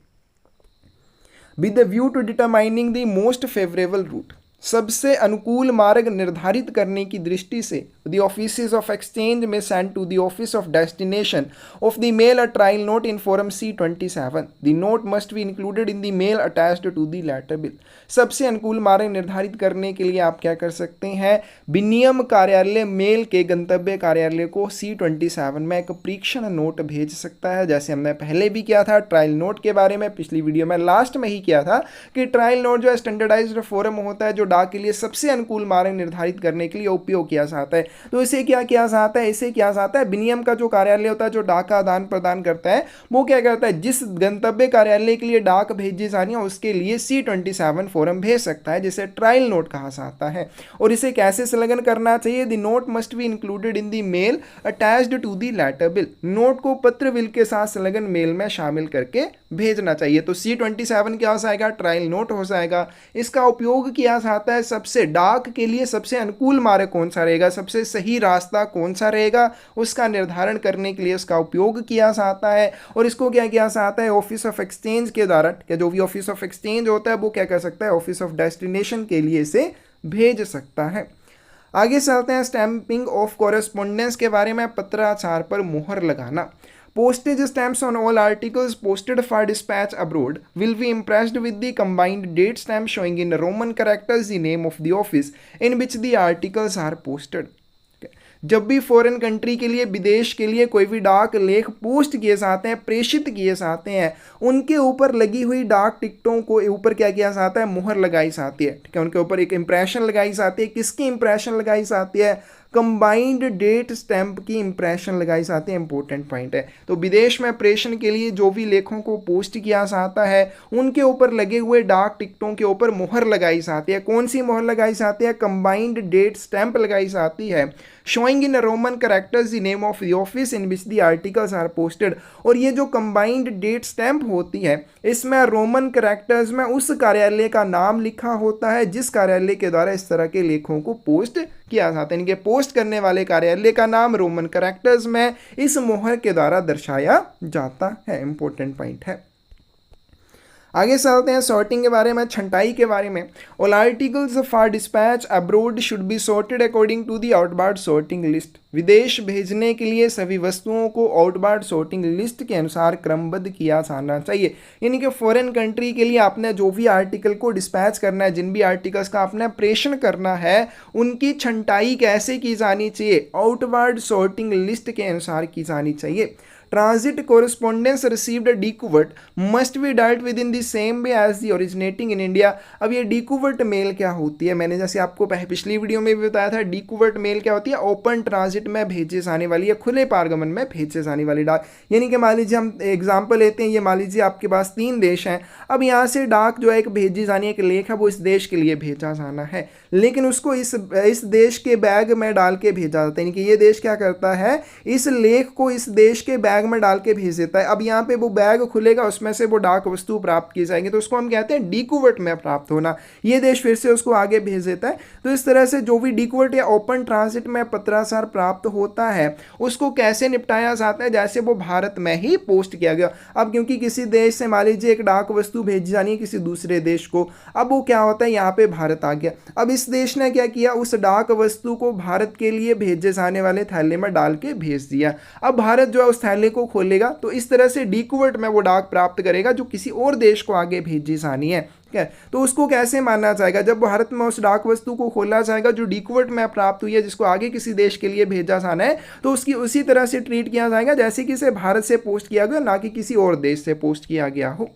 Speaker 1: With the view to determining the most favourable route, सबसे अनुकूल मार्ग निर्धारित करने की दृष्टि से the offices of exchange may send to the office of destination of the mail a trial note in form C27. The note must be included in the mail attached to the letter bill. सबसे अनुकूल मार्ग निर्धारित करने के लिए आप क्या कर सकते हैं? विनियम कार्यालय मेल के गंतव्य कार्यालय को C27 में एक परीक्षण नोट भेज सकता है। जैसे हमने पहले भी किया था ट्रायल नोट के बारे में, पिछली वीडियो में लास्ट में ही किया था कि ट्रायल नोट जो है स्टैंडर्डाइज्ड फॉर्म होता है जो डाक के लिए सबसे अनुकूल मार्ग निर्धारित करने के लिए उपयोग किया जाता है। तो इसे क्या किया जाता है? इसे किया जाता है विनियम का जो कार्यालय होता है जो डाक का आदान प्रदान करता है, वो क्या करता है, जिस गंतव्य कार्यालय के लिए डाक भेजी जानी है उसके लिए C27 फॉर्म भेज सकता है, जिसे ट्रायल नोट कहा जाता है। और इसे कैसे संलग्न करना चाहिए? The note must be included in the mail attached to the letter bill. Note को पत्र बिल के साथ संलग्न मेल में शामिल करके भेजना चाहिए। तो C27 क्या हो जाएगा? ट्रायल नोट हो जाएगा। इसका उपयोग किया जाता है सबसे, डाक के लिए सबसे अनुकूल मार्ग कौन सा रहेगा, सबसे सही रास्ता कौन सा रहेगा, उसका निर्धारण करने के लिए उसका उपयोग किया जाता है। और इसको क्या किया जाता है? ऑफिस ऑफ एक्सचेंज के द्वारा, क्या जो भी ऑफिस ऑफ एक्सचेंज होता है वो क्या कर सकता है? ऑफिस ऑफ डेस्टिनेशन के लिए इसे भेज सकता है। आगे चलते हैं स्टैंपिंग ऑफ कॉरेस्पोंडेंस के बारे में। पत्राचार पर मुहर लगाना। Postage stamps on all articles posted for dispatch abroad will be impressed with the combined date stamp showing in Roman characters the name of the office in which the articles are posted. जब भी foreign country के लिए, विदेश के लिए कोई भी डाक लेख पोस्ट किए जाते हैं, प्रेषित किए जाते हैं, उनके ऊपर लगी हुई डाक टिकटों को ऊपर क्या किया जाता है? मुहर लगाई जाती है। ठीक है, उनके ऊपर एक इंप्रेशन लगाई जाती है। किसकी इंप्रेशन लगाई जाती है? कंबाइंड डेट स्टैंप की इंप्रेशन लगाई जाती है। इंपॉर्टेंट पॉइंट है। तो विदेश में प्रेषण के लिए जो भी लेखों को पोस्ट किया जाता है उनके ऊपर लगे हुए डाक टिकटों के ऊपर मुहर लगाई जाती है। कौन सी मुहर लगाई जाती है? कंबाइंड डेट स्टैंप लगाई जाती है। Showing in Roman characters the name of the office in which the articles are posted. और ये जो कंबाइंड डेट स्टैंप होती है इसमें रोमन कैरेक्टर्स में उस कार्यालय का नाम लिखा होता है जिस कार्यालय के द्वारा इस तरह के लेखों को पोस्ट किया जाता है। इनके पोस्ट करने वाले कार्यालय का नाम रोमन कैरेक्टर्स में इस मोहर के द्वारा दर्शाया जाता है। इंपॉर्टेंट पॉइंट है। आगे चलते हैं सॉर्टिंग के बारे में, छंटाई के बारे में। All articles for dispatch abroad should be sorted according to the outward sorting list. विदेश भेजने के लिए सभी वस्तुओं को आउटबार्ड सॉर्टिंग लिस्ट के अनुसार क्रमबद्ध किया जाना चाहिए। यानी कि फॉरेन कंट्री के लिए आपने जो भी आर्टिकल को डिस्पैच करना है, जिन भी आर्टिकल्स का आपने प्रेषण करना है, उनकी छंटाई कैसे की जानी चाहिए? आउटबार्ड सॉर्टिंग लिस्ट के अनुसार की जानी चाहिए। Transit correspondence received decouvert must be dealt with in the same way as the originating in India. अब ये डिकूवर्ट मेल क्या होती है, मैंने जैसे आपको पिछली वीडियो में भी बताया था, डिकूवर्ट मेल क्या होती है, ओपन ट्रांजिट में भेजे जाने वाली या खुले पारगमन में भेजे जाने वाली डाक। यानी कि मान लीजिए हम एग्जाम्पल लेते हैं, ये मान लीजिए आपके पास 3 देश हैं, अब यहाँ से डाक जो है एक भेजी जानी है, एक लेख है वो इस देश के लिए भेजा जाना है, लेकिन उसको इस देश के बैग में डाल के भेजा जाता है। यानी कि ये देश क्या करता है, इस लेख को इस देश के बैग में डाल के भेज देता है। अब यहाँ पे वो बैग खुलेगा, उसमें से वो डाक वस्तु प्राप्त की जाएगी, तो उसको हम कहते हैं डिकूवर्ट में प्राप्त होना। ये देश फिर से उसको आगे भेज देता है। तो इस तरह से जो भी डिकूवर्ट या ओपन ट्रांजिट में पत्राचार प्राप्त होता है उसको कैसे निपटाया जाता है, जैसे वो भारत में ही पोस्ट किया गया। अब क्योंकि किसी देश से मान लीजिए एक डाक वस्तु भेजी जानी है किसी दूसरे देश को, अब वो क्या होता है, यहाँ पे भारत आ गया। अब इस देश ने क्या किया, उस डाक वस्तु को भारत के लिए भेजे जाने वाले थैले में डाल के भेज दिया। अब भारत जो है उस थैले को खोलेगा, तो इस तरह से डिकूवर्ट में वो डाक प्राप्त करेगा जो किसी और देश को आगे भेजी जानी है। तो उसको कैसे माना जाएगा, जब भारत में उस डाक वस्तु को खोला जाएगा जो डिकूवर्ट में प्राप्त हुई है, जिसको आगे किसी देश के लिए भेजा जाना है, तो उसकी उसी तरह से ट्रीट किया जाएगा जैसे कि इसे भारत से पोस्ट किया गया, ना कि किसी और देश से पोस्ट किया गया हो।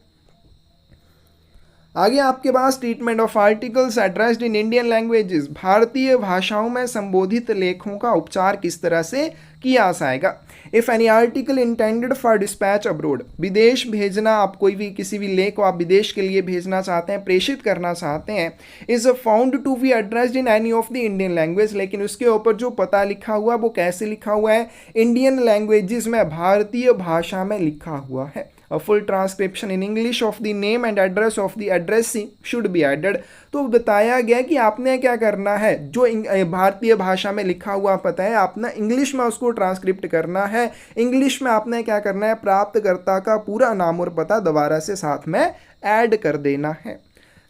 Speaker 1: आगे आपके पास treatment of articles addressed in Indian languages, भारतीय भाषाओं में संबोधित लेखों का उपचार किस तरह से किया जाएगा। If any article intended for dispatch abroad, विदेश भेजना, आप कोई भी किसी भी लेख को आप विदेश के लिए भेजना चाहते हैं, प्रेषित करना चाहते हैं, is found to be addressed in any of the Indian language, लेकिन उसके ऊपर जो पता लिखा हुआ वो कैसे लिखा हुआ है, इंडियन लैंग्वेजेस में, भारतीय भाषा में लिखा हुआ है। A full transcription in English of the name and address of the addressee should be added। तो बताया गया कि आपने क्या करना है, जो भारतीय भाषा में लिखा हुआ पता है आपने इंग्लिश में उसको ट्रांसक्रिप्ट करना है। इंग्लिश में आपने क्या करना है, प्राप्तकर्ता का पूरा नाम और पता दोबारा से साथ में ऐड कर देना है।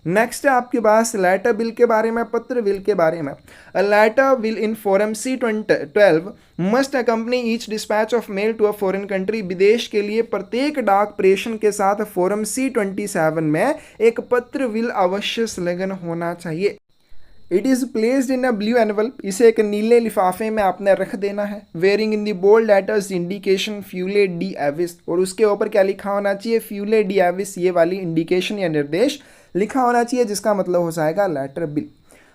Speaker 1: नेक्स्ट है आपके पास लेटर बिल के बारे में, पत्र बिल के बारे में। A letter bill in form C12 must accompany each dispatch of mail to a foreign country, विदेश के लिए प्रत्येक डाक प्रेषण के साथ फॉर्म C27 में एक पत्र विल अवश्य संलग्न होना चाहिए। It is placed in a blue envelope, इसे एक नीले लिफाफे में आपने रख देना है। Bearing in the bold letters indication feuille de avis, और उसके ऊपर क्या लिखा होना चाहिए, फ्यूले डी एविस, ये वाली इंडिकेशन या निर्देश लिखा होना चाहिए, जिसका मतलब हो जाएगा लेटर बिल।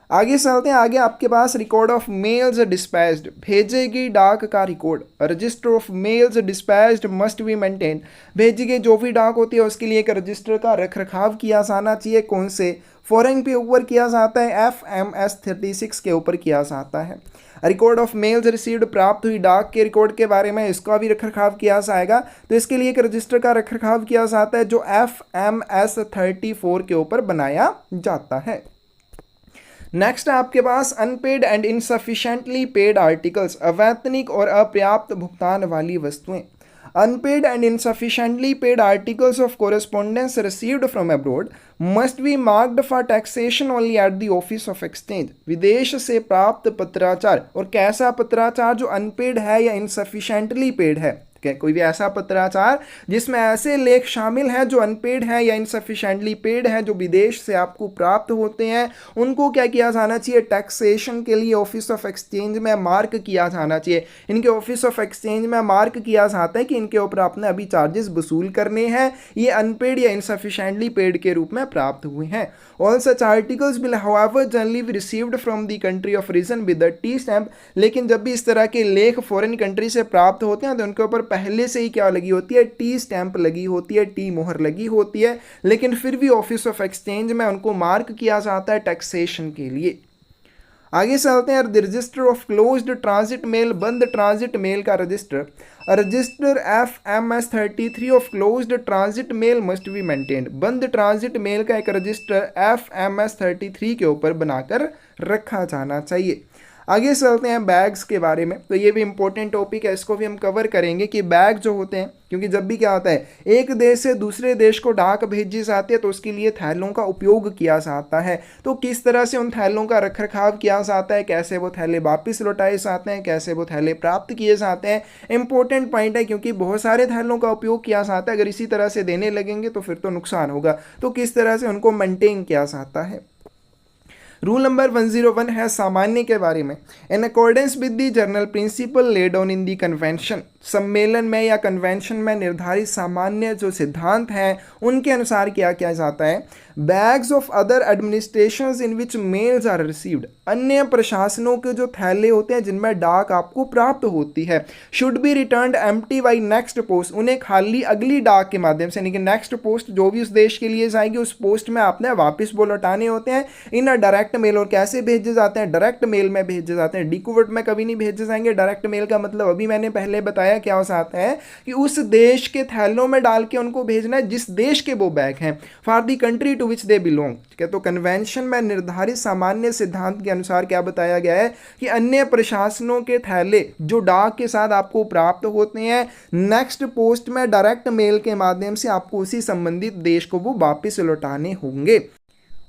Speaker 1: आगे चलते हैं, आगे आपके पास रिकॉर्ड ऑफ मेल्स डिस्पैच्ड, भेजे गई डाक का record. Register of males dispatched must be maintain, भेजी गई जो भी डाक होती है उसके लिए एक रजिस्टर का रख रखाव किया जाना चाहिए। कौन से, फॉरेन पे ऊपर किया जाता है, FMS 36 के ऊपर किया जाता है। रिकॉर्ड ऑफ मेल्स रिसीव्ड, प्राप्त हुई डाक के रिकॉर्ड के बारे में इसका भी रखरखाव किया जाएगा, तो इसके लिए एक रजिस्टर का रखरखाव किया जाता है जो FMS 34 के ऊपर बनाया जाता है। नेक्स्ट है आपके पास अनपेड एंड इनसफिशिएंटली पेड आर्टिकल्स, अवैतनिक और अपर्याप्त भुगतान वाली वस्तुएं। Unpaid and insufficiently paid articles of correspondence received from abroad must be marked for taxation only at the office of exchange। विदेश से प्राप्त पत्राचार, और कैसा पत्राचार जो अनपेड है या insufficiently paid है, कोई भी ऐसा पत्राचार जिसमें ऐसे लेख शामिल हैं जो अनपेड है या इनसफिशिएंटली पेड है, जो विदेश से आपको प्राप्त होते हैं, उनको क्या किया जाना चाहिए, टैक्सेशन के लिए ऑफिस ऑफ एक्सचेंज में मार्क किया जाना चाहिए। इनके ऑफिस ऑफ एक्सचेंज में मार्क किया जाता है कि इनके ऊपर आपने अभी चार्जेस वसूल करने हैं, ये अनपेड या इनसफिशिएंटली पेड के रूप में प्राप्त हुए हैं। All such articles will however generally be received from the country of region with the T stamp, लेकिन जब भी इस तरह के लेख फॉरेन कंट्री से प्राप्त होते हैं तो उनके ऊपर पहले से ही क्या लगी होती है, टी स्टैंप लगी होती है, टी मोहर लगी होती है, लेकिन फिर भी ऑफिस ऑफ एक्सचेंज में उनको मार्क किया जाता है टैक्सेशन के लिए। आगे चलते हैं, register of closed transit mail, बंद ट्रांजिट मेल का register. Register FMS 33 of closed transit mail must be maintained, बंद ट्रांजिट मेल का एक रजिस्टर FMS 33 के ऊपर बनाकर रखा जाना चाहिए। आगे चलते हैं बैग्स के बारे में, तो ये भी इंपॉर्टेंट टॉपिक है, इसको भी हम कवर करेंगे कि बैग जो होते हैं, क्योंकि जब भी क्या होता है एक देश से दूसरे देश को डाक भेजी जाती है तो उसके लिए थैलों का उपयोग किया जाता है, तो किस तरह से उन थैलों का रखरखाव किया जाता है, कैसे वो थैले वापस लौटाए जाते हैं, कैसे वो थैले प्राप्त किए जाते हैं, इंपॉर्टेंट पॉइंट है, क्योंकि बहुत सारे थैलों का उपयोग किया जाता है। अगर इसी तरह से देने लगेंगे तो फिर तो नुकसान होगा, तो किस तरह से उनको मेंटेन किया जाता है। रूल नंबर 101 है सामान्य के बारे में। इन accordance with the general principle laid on in the convention, सम्मेलन में या कन्वेंशन में निर्धारित सामान्य जो सिद्धांत हैं उनके अनुसार क्या किया जाता है, bags of other administrations in which mails are received, अन्य प्रशासनों के जो थैले होते हैं जिनमें डाक आपको प्राप्त होती है, should be returned empty by next post, उन्हें खाली अगली डाक के माध्यम से, यानी कि नेक्स्ट पोस्ट जो भी उस देश के लिए जाएगी उस पोस्ट में आपने वापस वो लौटाने होते हैं इन अ डायरेक्ट मेल। और कैसे भेजे जाते हैं, डायरेक्ट मेल में भेजे जाते हैं, डिकोवर्ट में कभी नहीं भेजे जाएंगे। डायरेक्ट मेल का मतलब अभी मैंने पहले बताया क्या हो जाता है कि उस देश के थैलों में डाल के उनको भेजना है जिस देश के वो बैग हैं, for the country to which they belong. ठीक है, तो कन्वेंशन में निर्धारित सामान्य सिद्धांत के अनुसार क्या बताया गया है कि अन्य प्रशासनों के थैले जो डाक के साथ आपको प्राप्त होते हैं नेक्स्ट पोस्ट में डायरेक्ट मेल के माध्यम से आपको उसी संबंधित देश को वो वापस लौटाने होंगे।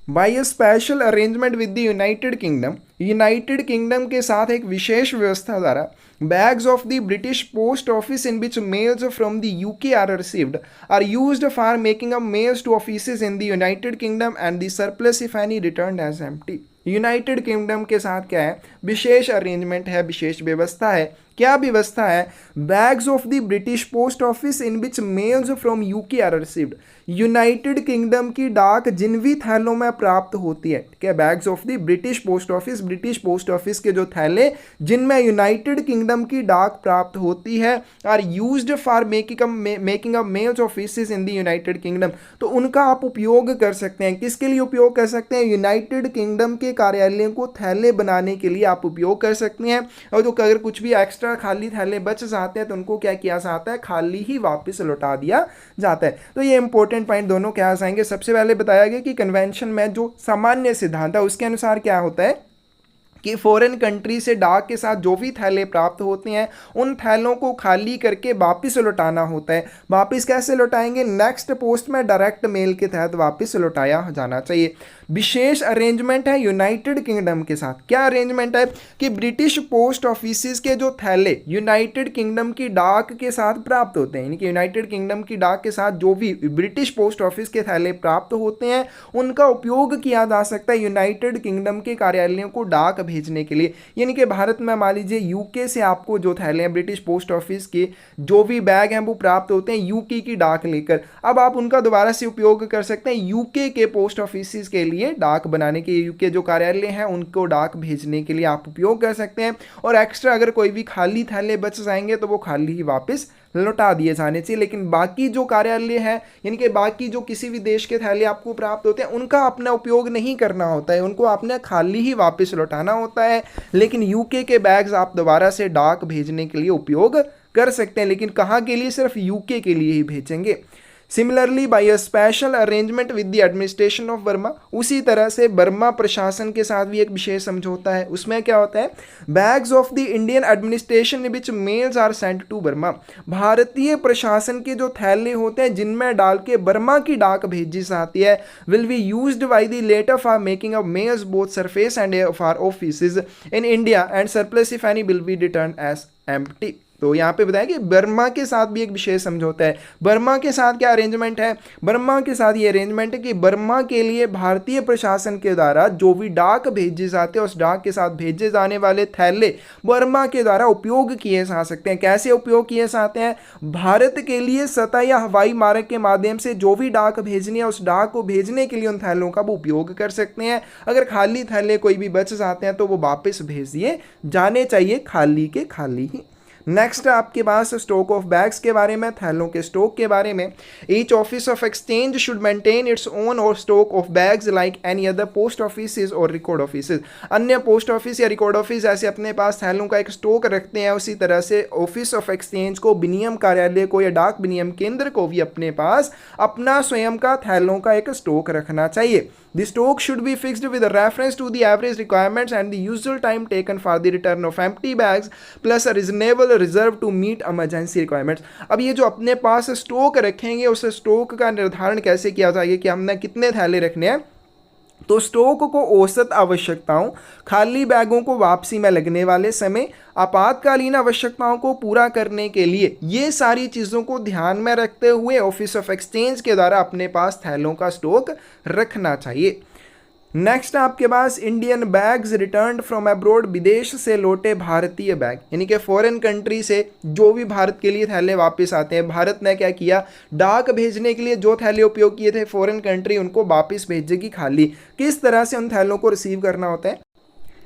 Speaker 1: By a special arrangement with the United kingdom, United kingdom के साथ एक विशेष व्यवस्था द्वारा bags of the British post office in which mails from the UK are received are used for making up mails to offices in the United Kingdom and the surplus if any returned as empty। United kingdom के साथ क्या है, विशेष arrangement है, विशेष व्यवस्था है। क्या व्यवस्था है, bags of the British post office in which mails from UK are received, United Kingdom की डाक जिन भी थैलों में प्राप्त होती है, ठीक है, bags of the British post office के जो थैले जिनमें यूनाइटेड किंगडम की डाक प्राप्त होती है are used for making up mails offices in the United Kingdom, तो उनका आप उपयोग कर सकते हैं। किसके लिए उपयोग कर सकते हैं, यूनाइटेड किंगडम के कार्यालयों को थैले बनाने के लिए आप उपयोग कर सकते हैं। और जो अगर कुछ भी एक्स्ट्रा खाली थैले बच जाते हैं तो उनको क्या किया जाता है, खाली ही वापस लौटा दिया जाता है। तो ये इंपॉर्टेंट पॉइंट दोनों क्या आ जाएंगे। सबसे पहले बताया गया कि कन्वेंशन में जो सामान्य सिद्धांत है उसके अनुसार क्या होता है कि फॉरेन कंट्री से डाक के साथ जो भी थैले प्राप्त होते हैं उन थैलों को खाली करके वापस लौटाना होता है। वापस कैसे लौटाएंगे, नेक्स्ट पोस्ट में डायरेक्ट मेल के तहत वापस लौटाया जाना चाहिए। विशेष अरेंजमेंट है यूनाइटेड किंगडम के साथ। क्या अरेंजमेंट है कि ब्रिटिश पोस्ट ऑफिस के जो थैले यूनाइटेड किंगडम की डाक के साथ प्राप्त होते हैं, यानी कि यूनाइटेड किंगडम की डाक के साथ जो भी ब्रिटिश पोस्ट ऑफिस के थैले प्राप्त होते हैं उनका उपयोग किया जा सकता है यूनाइटेड किंगडम के कार्यालयों को डाक भेजने के लिए। यानी कि भारत में मान लीजिए यूके से आपको जो थैले हैं ब्रिटिश पोस्ट ऑफिस के जो भी बैग हैं वो प्राप्त होते हैं यूके की डाक लेकर, अब आप उनका दोबारा से उपयोग कर सकते हैं यूके के पोस्ट ऑफिस के लिए डाक बनाने के, यूके जो कार्यालय हैं उनको डाक भेजने के लिए आप उपयोग कर सकते हैं। और एक्स्ट्रा अगर कोई भी खाली थैले बच जाएंगे तो वो खाली ही वापस लौटा दिए जाने चाहिए। लेकिन बाकी जो कार्यालय है यानी कि बाकी जो किसी भी देश के थैले आपको प्राप्त होते हैं उनका अपना उपयोग नहीं करना होता है, उनको आपने खाली ही वापस लौटाना होता है। लेकिन यूके के बैग्स आप दोबारा से डाक भेजने के लिए उपयोग कर सकते हैं, लेकिन कहाँ के लिए, सिर्फ यूके के लिए ही भेजेंगे। Similarly by a special arrangement with the administration of Burma, उसी तरह से बर्मा प्रशासन के साथ भी एक विशेष समझौता है। उसमें क्या होता है, bags of the Indian administration which mails are sent to Burma, भारतीय प्रशासन के जो थैले होते हैं जिनमें डाल के बर्मा की डाक भेजी जाती है, will be used by the letter for making of mails both surface and for offices in India and surplus if any will be return as empty. तो यहाँ पे बताया कि बर्मा के साथ भी एक विशेष समझौता है। बर्मा के साथ क्या अरेंजमेंट है, बर्मा के साथ ये अरेंजमेंट है कि बर्मा के लिए भारतीय प्रशासन के द्वारा जो भी डाक भेजे जाते हैं उस डाक के साथ भेजे जाने वाले थैले बर्मा के द्वारा उपयोग किए जा सकते हैं। कैसे उपयोग किए जाते हैं, भारत के लिए सतह या हवाई मार्ग के माध्यम से जो भी डाक भेजनी है उस डाक को भेजने के लिए उन थैलों का वो उपयोग कर सकते हैं। अगर खाली थैले कोई भी बच जाते हैं तो वो वापस भेज दिए जाने चाहिए, खाली के खाली ही। नेक्स्ट आपके पास स्टॉक ऑफ बैग्स के बारे में, थैलों के स्टॉक के बारे में। Each office of exchange should maintain its own और stock of bags like any other post office और रिकॉर्ड ऑफिस। अन्य पोस्ट ऑफिस या रिकॉर्ड ऑफिस ऐसे अपने पास थैलों का एक स्टॉक रखते हैं, उसी तरह से ऑफिस ऑफ एक्सचेंज को, विनिमय कार्यालय को या डाक विनिमय केंद्र को भी अपने पास अपना स्वयं का थैलों का एक स्टॉक रखना चाहिए। The stock should be fixed with reference to the average requirements and the usual time taken for the return of empty bags plus a reasonable reserve to meet emergency requirements। अब ये जो अपने पास stock रखेंगे उस stock का निर्धारण कैसे किया जाएगा कि हमने कितने थैले रखने हैं, तो स्टॉक को औसत आवश्यकताओं, खाली बैगों को वापसी में लगने वाले समय, आपातकालीन आवश्यकताओं को पूरा करने के लिए ये सारी चीज़ों को ध्यान में रखते हुए ऑफिस ऑफ एक्सचेंज के द्वारा अपने पास थैलों का स्टॉक रखना चाहिए। नेक्स्ट आपके पास Indian bags returned from abroad, विदेश से लौटे भारतीय बैग, यानी कि फॉरेन कंट्री से जो भी भारत के लिए थैले वापस आते हैं, भारत ने क्या किया, डाक भेजने के लिए जो थैले उपयोग किए थे फॉरेन कंट्री उनको वापस भेजेगी खाली। किस तरह से उन थैलों को रिसीव करना होता है।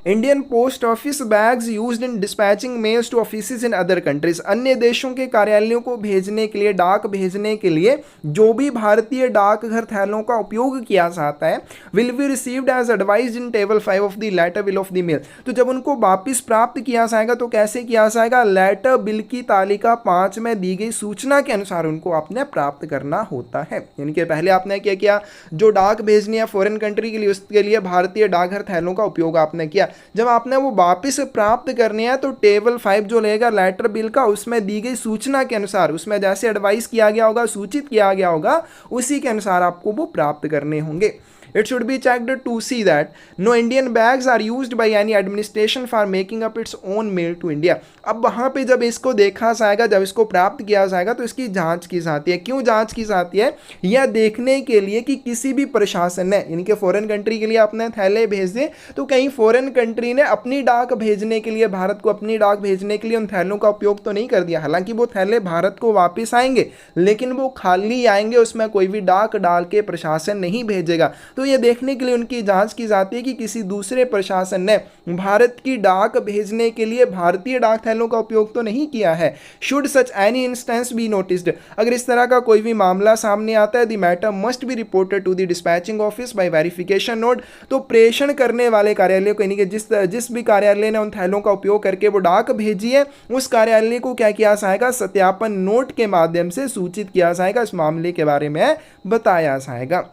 Speaker 1: Indian post office bags used in dispatching mails to offices in other countries, अन्य देशों के कार्यालयों को भेजने के लिए, डाक भेजने के लिए जो भी भारतीय डाकघर थैलों का उपयोग किया जाता है, will be received as advised in table 5 of the letter bill of the mail. तो जब उनको वापस प्राप्त किया जाएगा तो कैसे किया जाएगा, लेटर बिल की तालिका 5 में दी गई सूचना के अनुसार उनको आपने प्राप्त करना होता है। यानी कि पहले आपने क्या किया, जो डाक भेजनी है फॉरेन कंट्री के लिए उसके लिए भारतीय डाकघर थैलों का उपयोग आपने किया, जब आपने वो वापस प्राप्त करने हैं तो टेबल 5 जो लेगा लेटर बिल का, उसमें दी गई सूचना के अनुसार, उसमें जैसे एडवाइस किया गया होगा, सूचित किया गया होगा, उसी के अनुसार आपको वो प्राप्त करने होंगे। It should be checked to see that no Indian bags are used by any administration for making up its own mail to India। अब वहाँ पे जब इसको देखा जाएगा, जब इसको प्राप्त किया जाएगा तो इसकी जांच की जाती है। क्यों जांच की जाती है, यह देखने के लिए कि किसी भी प्रशासन ने, यानी कि फॉरेन कंट्री के लिए अपने थैले भेज दें तो कहीं फॉरेन कंट्री ने अपनी डाक भेजने के लिए, भारत को अपनी डाक भेजने के लिए उन थैलों का उपयोग तो नहीं कर दिया। हालांकि वो थैले भारत को वापस आएंगे लेकिन वो खाली आएंगे, उसमें कोई भी डाक डाल के प्रशासन नहीं भेजेगा। तो ये देखने के लिए उनकी जांच की जाती है कि किसी दूसरे प्रशासन ने भारत की डाक भेजने के लिए भारतीय डाक थैलों का उपयोग तो नहीं किया है। Should such any instance B noticed, अगर इस तरह का कोई भी मामला सामने आता है, the matter must be reported to the dispatching office by verification note. तो प्रेषण करने वाले कार्यालय को, यानी कि जिस भी कार्यालय ने उन थैलों का उपयोग करके वो डाक भेजी है, उस कार्यालय को क्या किया जाएगा, सत्यापन नोट के माध्यम से सूचित किया जाएगा, इस मामले के बारे में बताया जाएगा।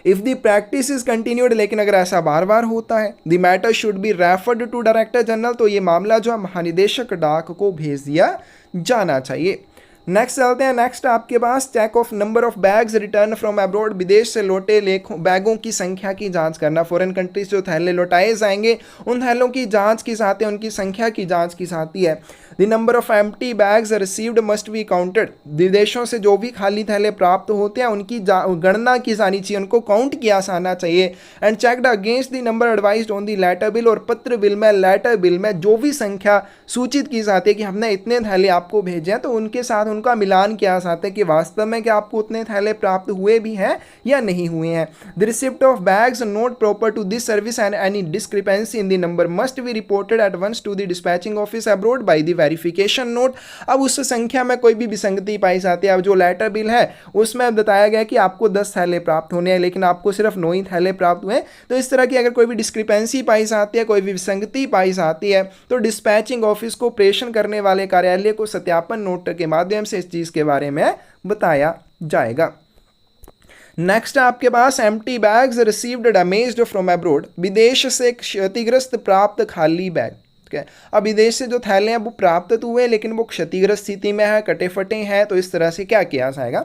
Speaker 1: If the practice is continued, लेकिन अगर ऐसा बार बार होता है, the matter should be referred to director general, तो ये मामला जो है महानिदेशक डाक को भेज दिया जाना चाहिए। नेक्स्ट चलते हैं। नेक्स्ट आपके पास check of number of bags return from abroad, विदेश से लौटे बैगों की संख्या की जांच करना। फॉरेन कंट्रीज जो थैले लौटाए जाएंगे उन थैलों की जांच की जाती है, उनकी संख्या की जांच की जाती है। The number of empty bags received must be counted, विदेशों से जो भी खाली थैले प्राप्त होते हैं उनकी गणना की जानी चाहिए, उनको काउंट किया जाना चाहिए। And checked against the number advised on the letter bill, और पत्र बिल में, लेटर बिल में जो भी संख्या सूचित की जाती है कि हमने इतने थैले आपको भेजे हैं, तो उनके साथ उनका मिलान किया जाता है कि वास्तव में क्या आपको उतने थैले प्राप्त हुए भी हैं या नहीं हुए हैं। The receipt of bags not proper to this service and any discrepancy in the number must be reported at once to the dispatching office abroad by the verification note. अब उस संख्या में कोई भी विसंगति पाई जाती है, अब जो लेटर बिल है उसमें बताया गया कि आपको 10 थैले प्राप्त होने हैं लेकिन आपको सिर्फ 9 ही थैले प्राप्त हुए, तो इस तरह की अगर कोई भी डिस्क्रिपेंसी पाई जाती है, कोई भी विसंगति पाई जाती है, तो डिस्पैचिंग ऑफिस को प्रेषण करने वाले कार्यालय को सत्यापन नोट के माध्यम से इस चीज के बारे में बताया जाएगा। नेक्स्ट आपके पास empty bags received damaged from abroad, विदेश से क्षतिग्रस्त प्राप्त खाली बैग। ठीक है, अब विदेश से जो थैले हैं वो प्राप्त तो हुए लेकिन वो क्षतिग्रस्त स्थिति में है, कटे फटे हैं, तो इस तरह से क्या किया जाएगा।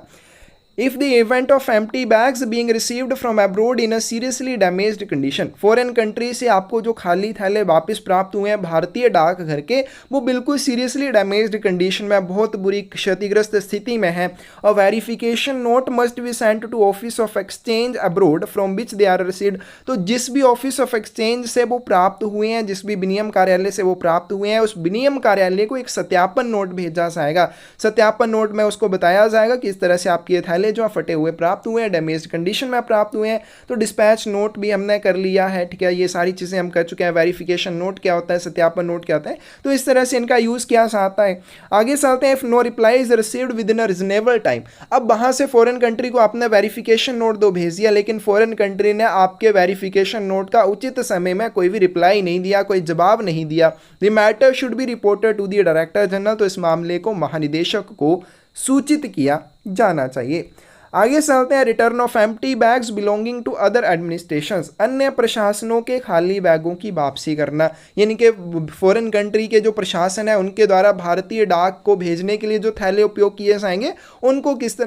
Speaker 1: If the event of empty bags being received from abroad in a seriously damaged condition, foreign country से आपको जो खाली थैले वापस प्राप्त हुए हैं भारतीय डाकघर के, वो बिल्कुल सीरियसली डैमेज्ड कंडीशन में, बहुत बुरी क्षतिग्रस्त स्थिति में है, और verification note must be sent to office of exchange abroad from which they are received, तो जिस भी ऑफिस ऑफ एक्सचेंज से वो प्राप्त हुए हैं, जिस भी विनिमय कार्यालय से वो प्राप्त हुए हैं, उस विनिमय कार्यालय को एक सत्यापन नोट भेजा जाएगा। सत्यापन नोट में उसको बताया जाएगा कि इस तरह से आपके थैले जो फटे हुए प्राप्त हुए हैं, डैमेज कंडीशन में प्राप्त हुए हैं, तो डिस्पैच नोट भी हमने कर लिया है। ठीक है, ये सारी चीजें हम कर चुके हैं। वेरिफिकेशन नोट क्या होता है, सत्यापन नोट क्या होता है, तो इस तरह से इनका यूज किया जाता है। आगे चलते हैं। If no reply is received within a reasonable time, अब वहां से फॉरेन कंट्री को आपने वेरिफिकेशन नोट दो भेज दिया लेकिन फॉरेन कंट्री ने आपके वेरिफिकेशन नोट का उचित समय में कोई भी रिप्लाई नहीं दिया, कोई जवाब नहीं दिया, the matter should be reported to the director general, तो इस मामले को महानिदेशक को सूचित किया जाना चाहिए। आगे चलते हैं। Return of empty bags belonging to other administrations, अन्य प्रशासनों के खाली बैगों की वापसी करना, यानी कि फॉरेन कंट्री के जो प्रशासन है उनके द्वारा भारतीय डाक को भेजने के लिए जो थैले उपयोग किए जाएंगे उनको किस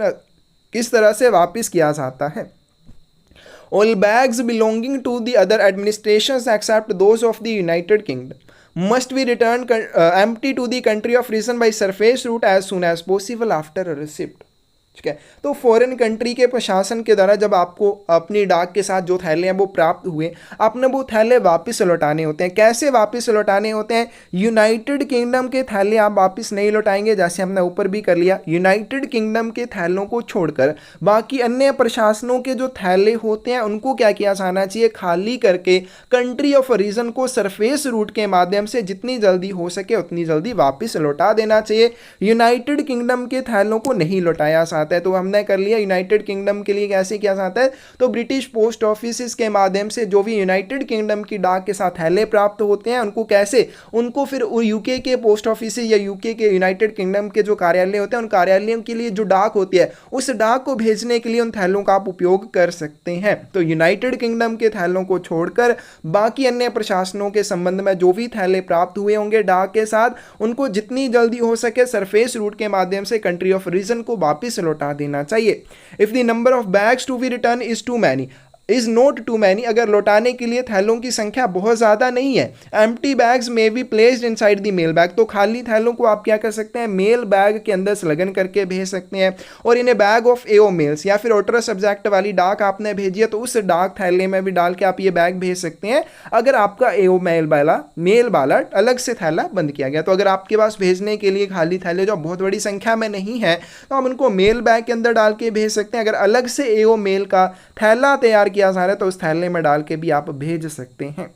Speaker 1: तरह से वापस किया जाता है। All bags belonging to the other administrations except those of the United Kingdom must be returned empty to the country of origin by surface route as soon as possible after a receipt। ठीक है। तो foreign country के प्रशासन के द्वारा जब आपको अपनी डाक के साथ जो थैले हैं वो प्राप्त हुए, आपने वो थैले वापस लौटाने होते हैं। कैसे वापस लौटाने होते हैं? यूनाइटेड किंगडम के थैले आप वापस नहीं लौटाएंगे, जैसे हमने ऊपर भी कर लिया। यूनाइटेड किंगडम के थैलों को छोड़कर बाकी अन्य प्रशासनों के जो थैले होते हैं उनको क्या किया जाना चाहिए? खाली करके कंट्री ऑफ ओरिजिन को सरफेस रूट के माध्यम से जितनी जल्दी हो सके उतनी जल्दी वापस लौटा देना चाहिए। यूनाइटेड किंगडम के थैलों को नहीं लौटाया जाता है। तो हमने कर लिया यूनाइटेड किंगडम के लिए कैसे किया जाता है, तो ब्रिटिश पोस्ट ऑफिस के माध्यम से जो भी यूनाइटेड किंगडम की डाक के साथ थैले प्राप्त होते हैं उनको कैसे, उनको फिर यूके के पोस्ट ऑफिस या यूके के यूनाइटेड किंगडम के जो कार्यालय होते हैं उन कार्यालयों के लिए जो डाक होती है उस डाक को भेजने के लिए उन थैलों का आप उपयोग कर सकते हैं। तो यूनाइटेड किंगडम के थैलों को छोड़कर बाकी अन्य प्रशासनों के संबंध में जो भी थैले प्राप्त हुए होंगे डाक के साथ उनको जितनी जल्दी हो सके सरफेस रूट के माध्यम से कंट्री ऑफ ओरिजिन को वापस लौटा देना चाहिए। If the number of bags to be return is too many is not too many, अगर लौटाने के लिए थैलों की संख्या बहुत ज़्यादा नहीं है, empty bags may be placed inside the mail bag, तो खाली थैलों को आप क्या कर सकते हैं? मेल बैग के अंदर संलग्न करके भेज सकते हैं। और इन्हें बैग ऑफ एओ मेल्स या फिर ऑटर सब्जेक्ट वाली डाक आपने भेजी है तो उस डाक थैले में भी डाल के आप ये बैग भेज सकते हैं। अगर आपका एओ मेल वाला अलग से थैला बंद किया गया, तो अगर आपके पास भेजने के लिए खाली थैले जो बहुत बड़ी संख्या में नहीं है तो हम उनको मेल बैग के अंदर डाल के भेज सकते हैं। अगर अलग से एओ मेल का थैला तैयार किया जा रहा है तो उस थैले में डाल के भी आप भेज सकते हैं।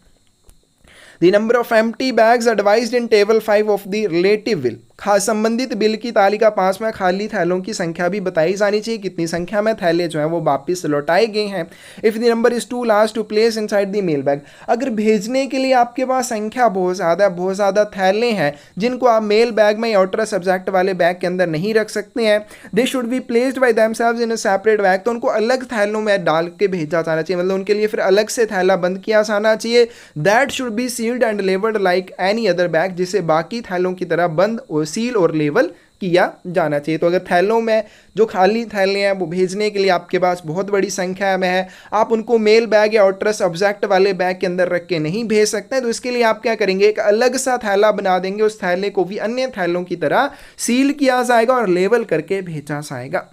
Speaker 1: The number of empty bags advised in table 5 of the relative will, संबंधित बिल की तालिका 5 में खाली थैलों की संख्या भी बताई जानी चाहिए, कितनी संख्या में थैले जो हैं वो वापस लौटाए गए हैं। If the number is too large to place inside the mail bag, अगर भेजने के लिए आपके पास संख्या बहुत ज़्यादा थैले हैं जिनको आप मेल बैग में या आउटर सब्जेक्ट वाले बैग के अंदर नहीं रख सकते हैं, they should be placed by themselves in a separate bag, तो उनको अलग थैलों में डाल के भेजा जाना चाहिए, मतलब उनके लिए फिर अलग से थैला बंद किया जाना चाहिए। That should be sealed and labelled like any other bag, जिसे बाकी थैलों की तरह बंद और सील और लेबल किया जाना चाहिए। तो अगर थैलों में जो खाली थैले हैं वो भेजने के लिए आपके पास बहुत बड़ी संख्या में है, आप उनको मेल बैग या आउटर सब्जेक्ट वाले बैग के अंदर रख के नहीं भेज सकते, तो इसके लिए आप क्या करेंगे? एक अलग सा थैला बना देंगे, उस थैले को भी अन्य थैलों की तरह सील किया जाएगा और लेबल करके भेजा जाएगा।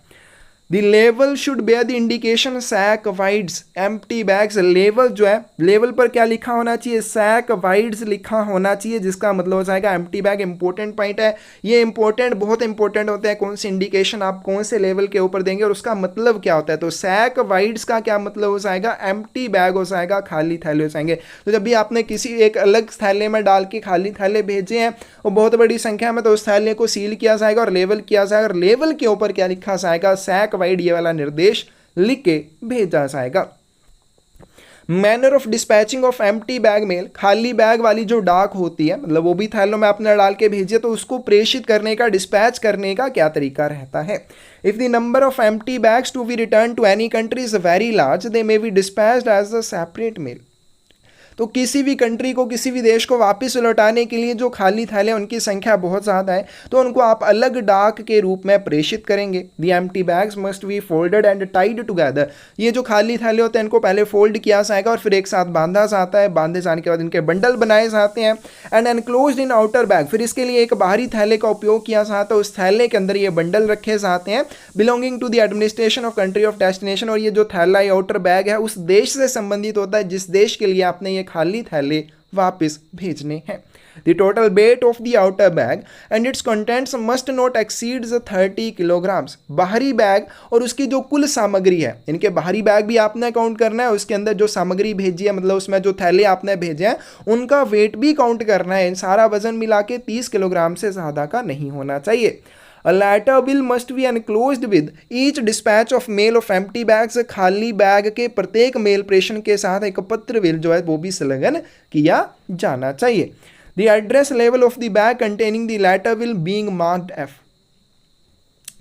Speaker 1: The label should bear the indication sack wides empty bags, level जो है लेवल पर क्या लिखा होना चाहिए? sack wides लिखा होना चाहिए, जिसका मतलब हो जाएगा empty bag। इंपॉर्टेंट पॉइंट है ये, इंपॉर्टेंट बहुत इंपॉर्टेंट होता है कौन सी इंडिकेशन आप कौन से लेवल के ऊपर देंगे और उसका मतलब क्या होता है। तो sack wides का क्या मतलब हो जाएगा? empty bag हो जाएगा, खाली थैले हो जाएंगे। तो जब भी आपने किसी एक अलग थैले में डाल के खाली थैले भेजे हैं और बहुत बड़ी संख्या में, तो उस थैले को सील किया जाएगा और लेवल किया जाएगा, और लेवल के ऊपर क्या लिखा जाएगा? sack वाइड ये वाला निर्देश लिख के भेजा जाएगा। Manner of dispatching of empty bag mail, खाली बैग वाली जो डाक होती है, मतलब वो भी थैलों में आपने डाल के भेजिए, तो उसको प्रेषित करने का, डिस्पैच करने का क्या तरीका रहता है? If the number of empty bags to be return to any country is very large, they may be dispatched as a separate mail. तो किसी भी कंट्री को, किसी भी देश को वापस लौटाने के लिए जो खाली थैले उनकी संख्या बहुत ज़्यादा है, तो उनको आप अलग डाक के रूप में प्रेषित करेंगे। The empty bags must be folded and tied together, ये जो खाली थैले होते हैं इनको पहले फोल्ड किया जाएगा और फिर एक साथ बांधा जाता है। बांधे जाने के बाद इनके बंडल बनाए जाते हैं। And enclosed in outer bag, फिर इसके लिए एक बाहरी थैले का उपयोग किया जाता है, उस थैले के अंदर ये बंडल रखे जाते हैं, belonging to the administration of country of destination. और ये जो थैला या आउटर बैग है उस देश से संबंधित होता है जिस देश के लिए आपने ये खाली थैले वापस भेजने हैं। The total weight of the outer bag and its contents must not exceed 30 kilograms। बाहरी बैग और उसकी जो कुल सामग्री है, इनके बाहरी बैग भी आपने काउंट करना है, उसके अंदर जो सामग्री भेजी है, मतलब उसमें जो थैले आपने भेजे हैं उनका वेट भी काउंट करना है। सारा वजन मिला के 30 किलोग्राम से ज़्यादा का नहीं होना चाहिए। A letter will must be enclosed with each dispatch of mail of empty bags, खाली बैग के प्रत्येक मेल प्रेषण के साथ एक पत्र बिल जो है वो भी संलग्न किया जाना चाहिए। The address label of the bag containing the letter will being marked F,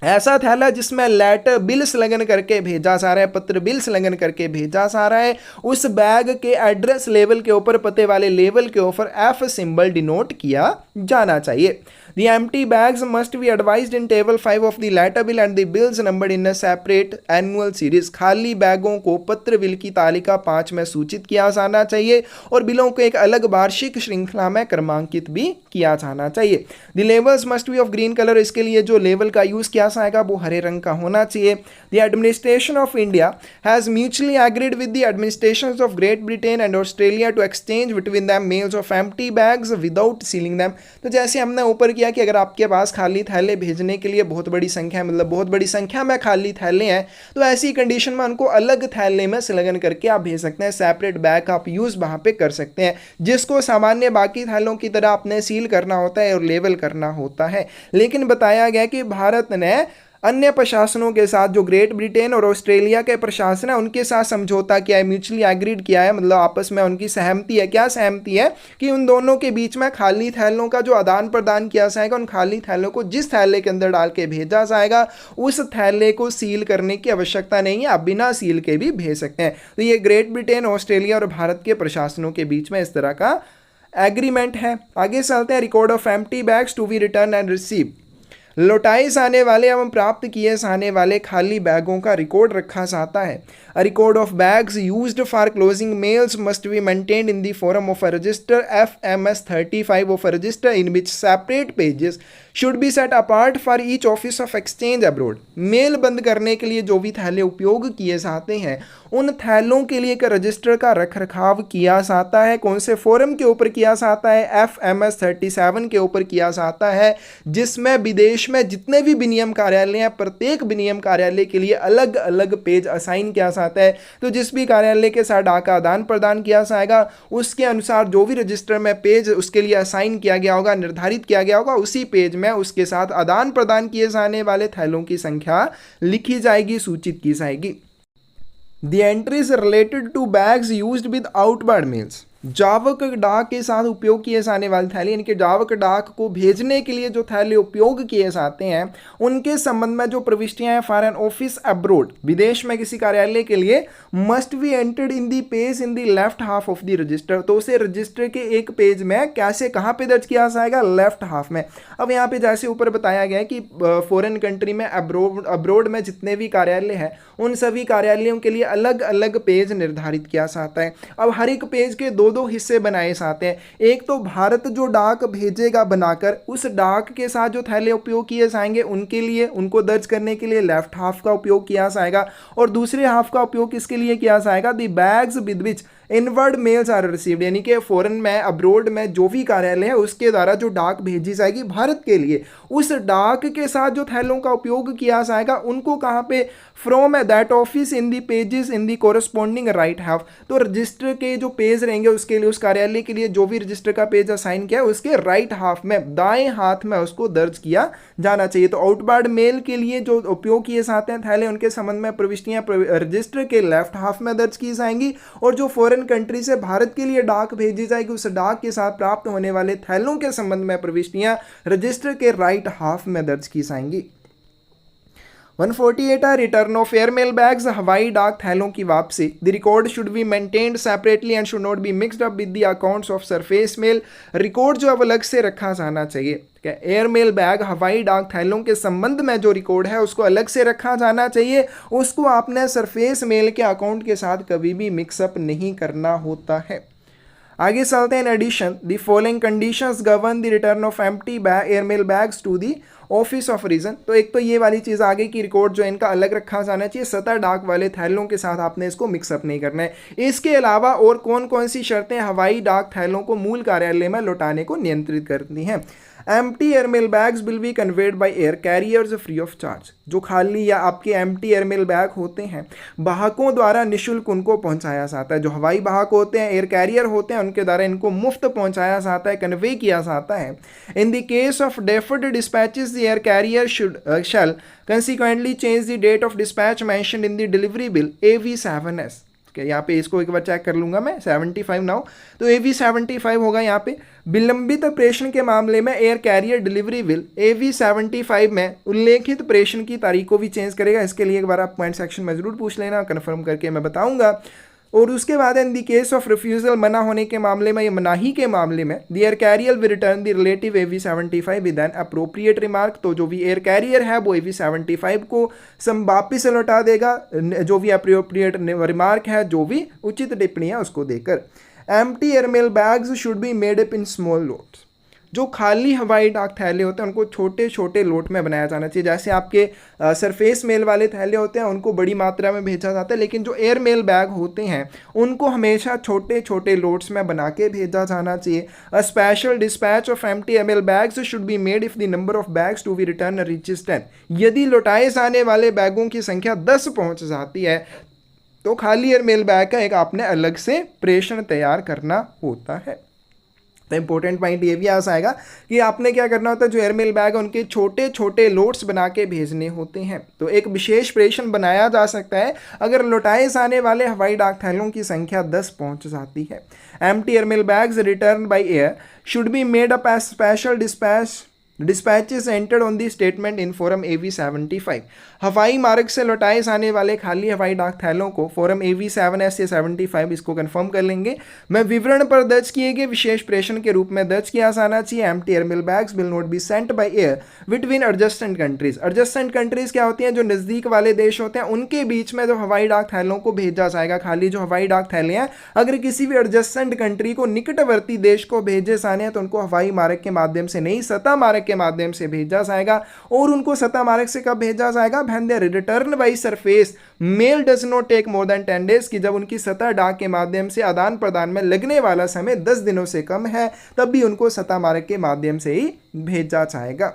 Speaker 1: ऐसा थैला जिसमें लेटर बिल संलग्न करके भेजा जा रहा है, पत्र बिल संलग्न करके भेजा जा रहा है, उस बैग के एड्रेस लेवल के ऊपर, पते वाले लेवल के ऊपर F सिंबल डिनोट किया जाना चाहिए। The empty bags must be advised in table 5 of the letter bill and the bills numbered in a separate annual series. खाली बैगों को पत्र बिल की तालिका 5 में सूचित किया जाना चाहिए और बिलों को एक अलग वार्षिक श्रृंखला में क्रमांकित भी किया जाना चाहिए. The labels must be of green color. इसके लिए जो लेबल का यूज किया जाएगा वो हरे रंग का होना चाहिए. The administration of India has mutually agreed with the administrations of Great Britain and Australia to exchange between them mails of empty bags without sealing them. तो जैसे हमने ऊपर किया कि अगर आपके पास खाली थैले भेजने के लिए बहुत बड़ी संख्या मतलब बहुत बड़ी संख्या में खाली थैले हैं तो ऐसी कंडीशन में उनको अलग थैले में संलग्न करके आप भेज सकते हैं. सेपरेट बैग आप यूज़ वहाँ पे कर सकते हैं जिसको सामान्य बाकी थैलों की तरह आपने सील करना होता है और लेबल करना होता है. लेकिन बताया गया कि भारत ने अन्य प्रशासनों के साथ जो ग्रेट ब्रिटेन और ऑस्ट्रेलिया के प्रशासन है उनके साथ समझौता किया है, म्यूचुअली एग्रीड किया है, मतलब आपस में उनकी सहमति है. क्या सहमति है कि उन दोनों के बीच में खाली थैलों का जो आदान प्रदान किया जाएगा, उन खाली थैलों को जिस थैले के अंदर डाल के भेजा जाएगा उस थैले को सील करने की आवश्यकता नहीं है, आप बिना सील के भी भेज सकते हैं. तो ये ग्रेट ब्रिटेन, ऑस्ट्रेलिया और भारत के प्रशासनों के बीच में इस तरह का एग्रीमेंट है. आगे चलते हैं. Record of empty bags to be return and receive. लौटाए जाने वाले एवं प्राप्त किए जाने वाले खाली बैगों का रिकॉर्ड रखा जाता है. A record of bags used for closing mails must be maintained in the form of a register FMS 35 of a register in which separate pages should be set apart for each office of exchange abroad. Mail बंद करने के लिए जो भी थैले उपयोग किए जाते हैं उन थैलों के लिए एक रजिस्टर का रख रखाव किया जाता है. कौन से फोरम के ऊपर किया जाता है? FMS 37 के ऊपर किया जाता है जिसमें विदेश में जितने भी विनियम कार्यालय हैं प्रत्येक विनियम कार्यालय के लिए अलग अलग पेज असाइन किया जाता है. तो जिस भी कार्यालय के साथ डाक का आदान प्रदान किया जाएगा उसके अनुसार जो भी रजिस्टर में पेज उसके लिए असाइन किया गया होगा, निर्धारित किया गया होगा, उसी पेज में उसके साथ आदान प्रदान किए जाने वाले थैलों की संख्या लिखी जाएगी, सूचित की जाएगी. The entries related to bags used with outward mails. जावक डाक के साथ उपयोग किए जाने वाले थैले यानी कि जावक डाक को भेजने के लिए जो थैले उपयोग किए जाते हैं उनके संबंध में जो प्रविष्टियां हैं फॉर एन ऑफिस अब्रोड, विदेश में किसी कार्यालय के लिए, must be entered in the page in the left half of the register. तो उसे रजिस्टर के एक पेज में कैसे कहाँ पे दर्ज किया जाएगा? लेफ्ट हाफ में. अब यहाँ पे जैसे ऊपर बताया गया है कि फॉरेन कंट्री में अब्रोड में जितने भी कार्यालय हैं उन सभी कार्यालयों के लिए अलग अलग पेज निर्धारित किया जाता है. अब हर एक पेज के दो हिस्से बनाए जाते हैं. एक तो भारत जो डाक भेजेगा बनाकर उस डाक के साथ जो थैले उपयोग किए जाएंगे उनके लिए, उनको दर्ज करने के लिए लेफ्ट हाफ का उपयोग किया जाएगा और दूसरे हाफ का उपयोग किसके लिए किया जाएगा? The bags with which inward mails are received, यानी कि फॉरेन में अब्रोड में जो भी कार्यालय है उसके द्वारा जो डाक भेजी जाएगी भारत के लिए उस डाक के साथ जो थैलों का उपयोग किया जाएगा उनको कहाँ पे? From that office in the pages in the corresponding right half. तो रजिस्टर के जो पेज रहेंगे उसके लिए, उस कार्यालय के लिए जो भी रजिस्टर का पेज असाइन किया है उसके राइट हाफ में, दाएं हाथ में उसको दर्ज किया जाना चाहिए. तो आउटवर्ड मेल के लिए जो उपयोग किए जाते हैं थैले उनके संबंध में प्रविष्टियां रजिस्टर के लेफ्ट हाफ में दर्ज की जाएंगी और जो फॉरेन कंट्री से भारत के लिए डाक भेजी जाएगी उस डाक के साथ प्राप्त होने वाले थैलों के संबंध में प्रविष्टियां रजिस्टर के राइट हाफ में दर्ज की जाएंगी. 148 है रिटर्न ऑफ एयरमेल बैग्स, हवाई डाक थैलों की वापसी. The record should be maintained separately and should not be mixed up with the accounts of surface mail. Record जो अब अलग से रखा जाना चाहिए. एयरमेल बैग, हवाई डाक थैलों के संबंध में जो रिकॉर्ड है उसको अलग से रखा जाना चाहिए, उसको आपने सरफेस मेल के अकाउंट के साथ कभी भी मिक्सअप नहीं करना होता है. आगे चलते हैं. In addition the following conditions govern the return of empty airmail bags to the office of region. तो एक तो ये वाली चीज़ आ गई कि रिकॉर्ड जो इनका अलग रखा जाना चाहिए, सतह डाक वाले थैलों के साथ आपने इसको मिक्सअप नहीं करना है. इसके अलावा और कौन कौन सी शर्तें हवाई डाक थैलों को मूल कार्यालय में लौटाने को नियंत्रित करती हैं? Empty airmail bags will be conveyed by air carriers free of charge. जो खाली या आपके एम्प्टी एयरमेल बैग होते हैं वाहकों द्वारा निःशुल्क उनको पहुंचाया जाता है. जो हवाई वाहक होते हैं, एयर कैरियर होते हैं, उनके द्वारा इनको मुफ्त पहुंचाया जाता है, कन्वे किया जाता है. In the case of deferred dispatches the air carrier shall consequently change the date of dispatch mentioned in the delivery bill AV7S. यहाँ पे इसको एक बार चेक कर लूंगा मैं. 75 नाउ, तो AV75 होगा यहाँ पे. विलंबित प्रेषण के मामले में air career delivery bill AV75 में उल्लेखित प्रेषण की तारीख को भी चेंज करेगा. इसके लिए एक बार आप पॉइंट सेक्शन में जरूर पूछ लेना, कंफर्म करके मैं बताऊंगा. और उसके बाद इन द केस ऑफ रिफ्यूजल, मना होने के मामले में या मनाही के मामले में, the air carrier will return the relative AV75 with an appropriate remark. तो जो भी एयर कैरियर है वो AV75 को वापिस लौटा देगा, जो भी अप्रोप्रिएट रिमार्क है, जो भी उचित टिप्पणी है उसको देकर। Empty airmail bags should be made up in small lots. जो खाली हवाई डाक थैले होते हैं उनको छोटे छोटे लोट में बनाया जाना चाहिए। जैसे आपके सरफेस मेल वाले थैले होते हैं उनको बड़ी मात्रा में भेजा जाता है, लेकिन जो एयर मेल बैग होते हैं उनको हमेशा छोटे छोटे लोट्स में बना के भेजा जाना चाहिए। A special dispatch of empty airmail bags should be made if the number of bags to be return reaches 10। यदि लौटाए जाने वाले बैगों की संख्या 10 पहुंच जाती है तो खाली एयरमेल बैग का एक आपने अलग से प्रेषण तैयार करना होता है। तो इंपॉर्टेंट पॉइंट ये भी आ जाएगा कि आपने क्या करना होता है, जो एयरमेल बैग है उनके छोटे छोटे लोट्स बना के भेजने होते हैं। तो एक विशेष प्रेषण बनाया जा सकता है अगर लौटाए जाने वाले हवाई डाक थैलों की संख्या 10 पहुंच जाती है। Empty airmail bags return by air should be made up as special dispatches entered on the statement in form AV75। हवाई मार्ग से लौटाए जाने वाले खाली हवाई डाक थैलों को फॉरम AV7S या 75, इसको कंफर्म कर लेंगे, मैं विवरण पर दर्ज किए गए विशेष प्रेषण के रूप में दर्ज किया जाना चाहिए। Empty airmail bags will not be sent by air between adjacent countries. Adjacent countries क्या होती हैं, जो नज़दीक वाले देश होते हैं उनके बीच में जो हवाई डाक थैलों को भेजा जाएगा, खाली जो हवाई डाक थैले हैं अगर किसी भी एडजस्टेंट कंट्री को निकटवर्ती देश को भेजे जाने हैं तो उनको हवाई मार्ग के माध्यम से नहीं, सतह मार्ग के माध्यम से भेजा जाएगा। और उनको सतह मार्ग से कब भेजा जाएगा, when they return by surface mail does not take more than 10 days, की जब उनकी सतह डाक के माध्यम से आदान प्रदान में लगने वाला समय 10 दिनों से कम है, तब भी उनको सतह मार्ग के माध्यम से ही भेजा जाएगा।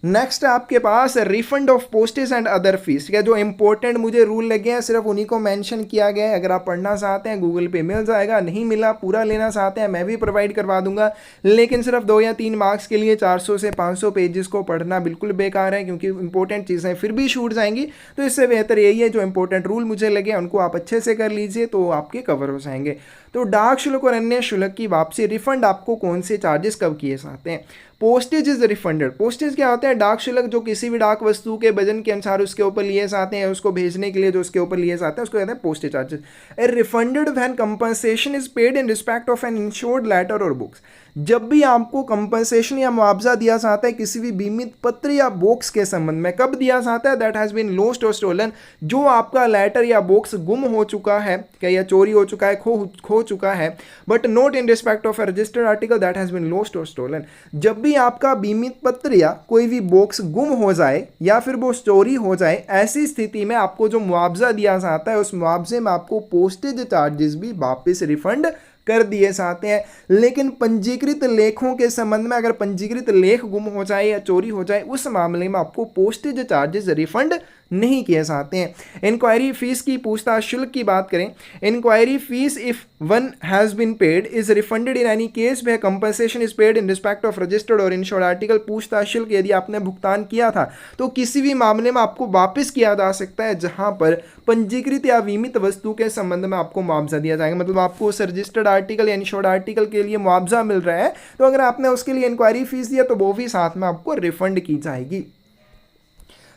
Speaker 1: नेक्स्ट आपके पास refund of postage and other fees. क्या जो इंपॉर्टेंट मुझे रूल लगे हैं सिर्फ उन्हीं को मेंशन किया गया है। अगर आप पढ़ना चाहते हैं गूगल पे मिल जाएगा, नहीं मिला पूरा लेना चाहते हैं मैं भी प्रोवाइड करवा दूंगा, लेकिन सिर्फ 2 या 3 मार्क्स के लिए 400 से 500 पेजेस को पढ़ना बिल्कुल बेकार है, क्योंकि इंपॉर्टेंट चीज़ें फिर भी छूट जाएंगी। तो इससे बेहतर यही है जो इंपॉर्टेंट रूल मुझे लगे उनको आप अच्छे से कर लीजिए तो आपके कवर हो जाएंगे। तो डाक शुल्क और अन्य शुल्क की वापसी, रिफंड आपको कौन से चार्जेस कब किए जाते हैं। Postage is refunded. पोस्टेज क्या होते हैं, डाक शुल्क जो किसी भी डाक वस्तु के वजन के अनुसार उसके ऊपर लिए जाते हैं, उसको भेजने के लिए जो उसके ऊपर लिए जाते हैं उसको कहते हैं postage charges. A refunded when compensation is paid in respect of an insured letter or books. जब भी आपको कंपनसेशन या मुआवजा दिया जाता है किसी भी बीमित पत्र या बॉक्स के संबंध में, कब दिया जाता है, that has been lost or stolen. जो आपका लेटर या बॉक्स गुम हो चुका है क्या, या चोरी हो चुका है, खो चुका है, but not in respect of a registered article that has been lost or stolen. जब भी आपका बीमित पत्र या कोई भी बॉक्स गुम हो जाए या फिर वो चोरी हो जाए, ऐसी स्थिति में आपको जो मुआवजा दिया जाता है उस मुआवजे में आपको पोस्टेज चार्जेस भी वापस रिफंड कर दिए जाते हैं। लेकिन पंजीकृत लेखों के संबंध में अगर पंजीकृत लेख गुम हो जाए या चोरी हो जाए उस मामले में आपको पोस्टेज चार्जेस रिफंड नहीं किए जाते हैं। इंक्वायरी फीस की पूछताछ शुल्क की बात करें, inquiry fee if one has been paid is refunded in any case where compensation is paid in respect of registered or insured article. पूछताछ शुल्क यदि आपने भुगतान किया था तो किसी भी मामले में आपको वापस किया जा सकता है जहां पर पंजीकृत या बीमित वस्तु के संबंध में आपको मुआवजा दिया जाएगा। मतलब आपको उस रजिस्टर्ड आर्टिकल या इंश्योर्ड आर्टिकल के लिए मुआवजा मिल रहा है तो अगर आपने उसके लिए इंक्वायरी फीस दिया तो वो भी साथ में आपको रिफंड की जाएगी।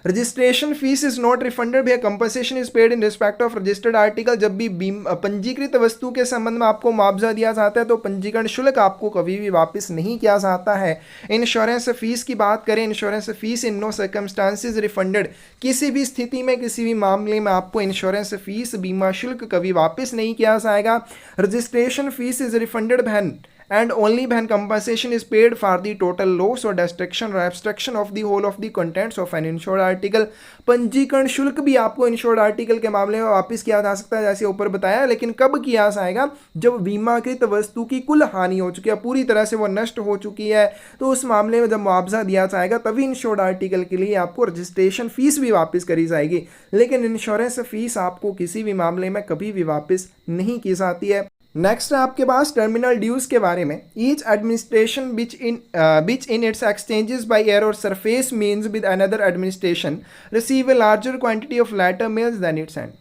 Speaker 1: Registration fees is not refunded भैया, compensation is paid in respect of registered article. जब भी पंजीकृत वस्तु के संबंध में आपको मुआवजा दिया जाता है तो पंजीकरण शुल्क आपको कभी भी वापस नहीं किया जाता है। इंश्योरेंस फीस की बात करें, insurance fee in no circumstances refunded. किसी भी स्थिति में किसी भी मामले में आपको इंश्योरेंस फीस बीमा शुल्क कभी वापस नहीं किया जाएगा। Registration fees is refunded when and only when compensation is paid for the total loss or destruction or obstruction of the whole of the contents of an insured article। पंजीकरण शुल्क भी आपको इंश्योर्ड आर्टिकल के मामले में वापस किया जा सकता है जैसे ऊपर बताया, लेकिन कब किया जाएगा, जब बीमाकृत वस्तु की कुल हानि हो चुकी है, पूरी तरह से वो नष्ट हो चुकी है, तो उस मामले में जब मुआवजा दिया जाएगा तभी इंश्योर्ड आर्टिकल के लिए आपको रजिस्ट्रेशन फीस भी वापस करी जाएगी। लेकिन इंश्योरेंस फीस आपको किसी भी मामले में कभी भी वापस नहीं की जाती है। नेक्स्ट है आपके पास टर्मिनल ड्यूज के बारे में। Each administration which in its exchanges by air और surface means with another administration receive a larger quantity of letter mails than its send.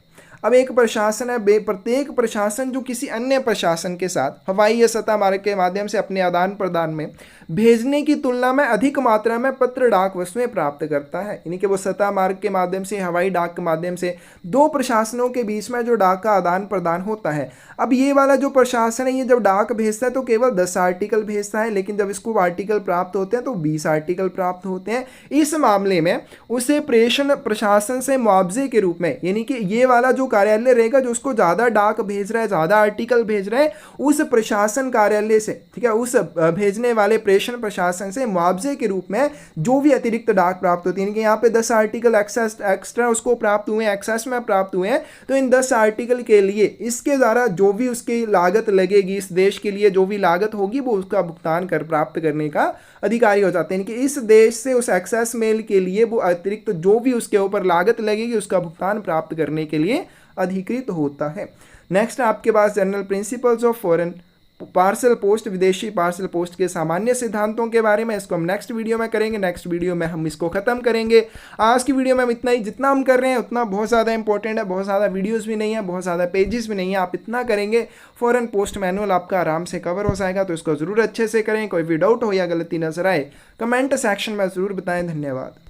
Speaker 1: अब एक प्रशासन है, प्रत्येक प्रशासन जो किसी अन्य प्रशासन के साथ हवाई या सतह मार्ग के माध्यम से अपने आदान प्रदान में भेजने की तुलना में अधिक मात्रा में पत्र डाक वस्तुएं प्राप्त करता है, यानी कि वो सतह मार्ग के माध्यम से, हवाई डाक के माध्यम से दो प्रशासनों के बीच में जो डाक का आदान प्रदान होता है। अब ये वाला जो प्रशासन है ये जब डाक भेजता है तो केवल 10 आर्टिकल भेजता है, लेकिन जब इसको आर्टिकल प्राप्त होते हैं तो 20 आर्टिकल प्राप्त होते हैं। इस मामले में उसे प्रेषण प्रशासन से मुआवजे के रूप में, यानी कि ये वाला जो कार्यालय रहेगा जो उसको ज़्यादा डाक भेज रहा है, ज़्यादा आर्टिकल भेज रहा है, उस प्रशासन कार्यालय से, ठीक है, उस भेजने वाले प्रेषण प्रशासन से मुआवजे के रूप में जो भी अतिरिक्त डाक प्राप्त होती है, यानी कि यहाँ पे 10 आर्टिकल एक्स्ट्रा उसको प्राप्त हुए हैं, एक्सेस में प्राप्त हुए हैं, तो इन 10 आर्टिकल के लिए इसके द्वारा जो भी उसकी लागत लगेगी, इस देश के लिए जो भी लागत होगी वो उसका भुगतान कर प्राप्त करने का अधिकारी हो जाते हैं। यानी कि इस देश से उस एक्सेस मेल के लिए वो अतिरिक्त जो भी उसके ऊपर लागत लगेगी उसका भुगतान प्राप्त करने के लिए अधिकृत होता है। नेक्स्ट आपके पास general principles of foreign parcel post, विदेशी पार्सल पोस्ट के सामान्य सिद्धांतों के बारे में, इसको हम नेक्स्ट वीडियो में करेंगे। नेक्स्ट वीडियो में हम इसको खत्म करेंगे। आज की वीडियो में हम इतना ही, जितना हम कर रहे हैं उतना बहुत ज़्यादा इंपॉर्टेंट है, बहुत ज़्यादा वीडियोस भी नहीं है, बहुत ज़्यादा पेजेस भी नहीं है, आप इतना करेंगे फॉरेन पोस्ट मैनुअल आपका आराम से कवर हो जाएगा। तो इसको ज़रूर अच्छे से करें। कोई भी डाउट हो या गलती नजर आए कमेंट सेक्शन में ज़रूर बताएं। धन्यवाद।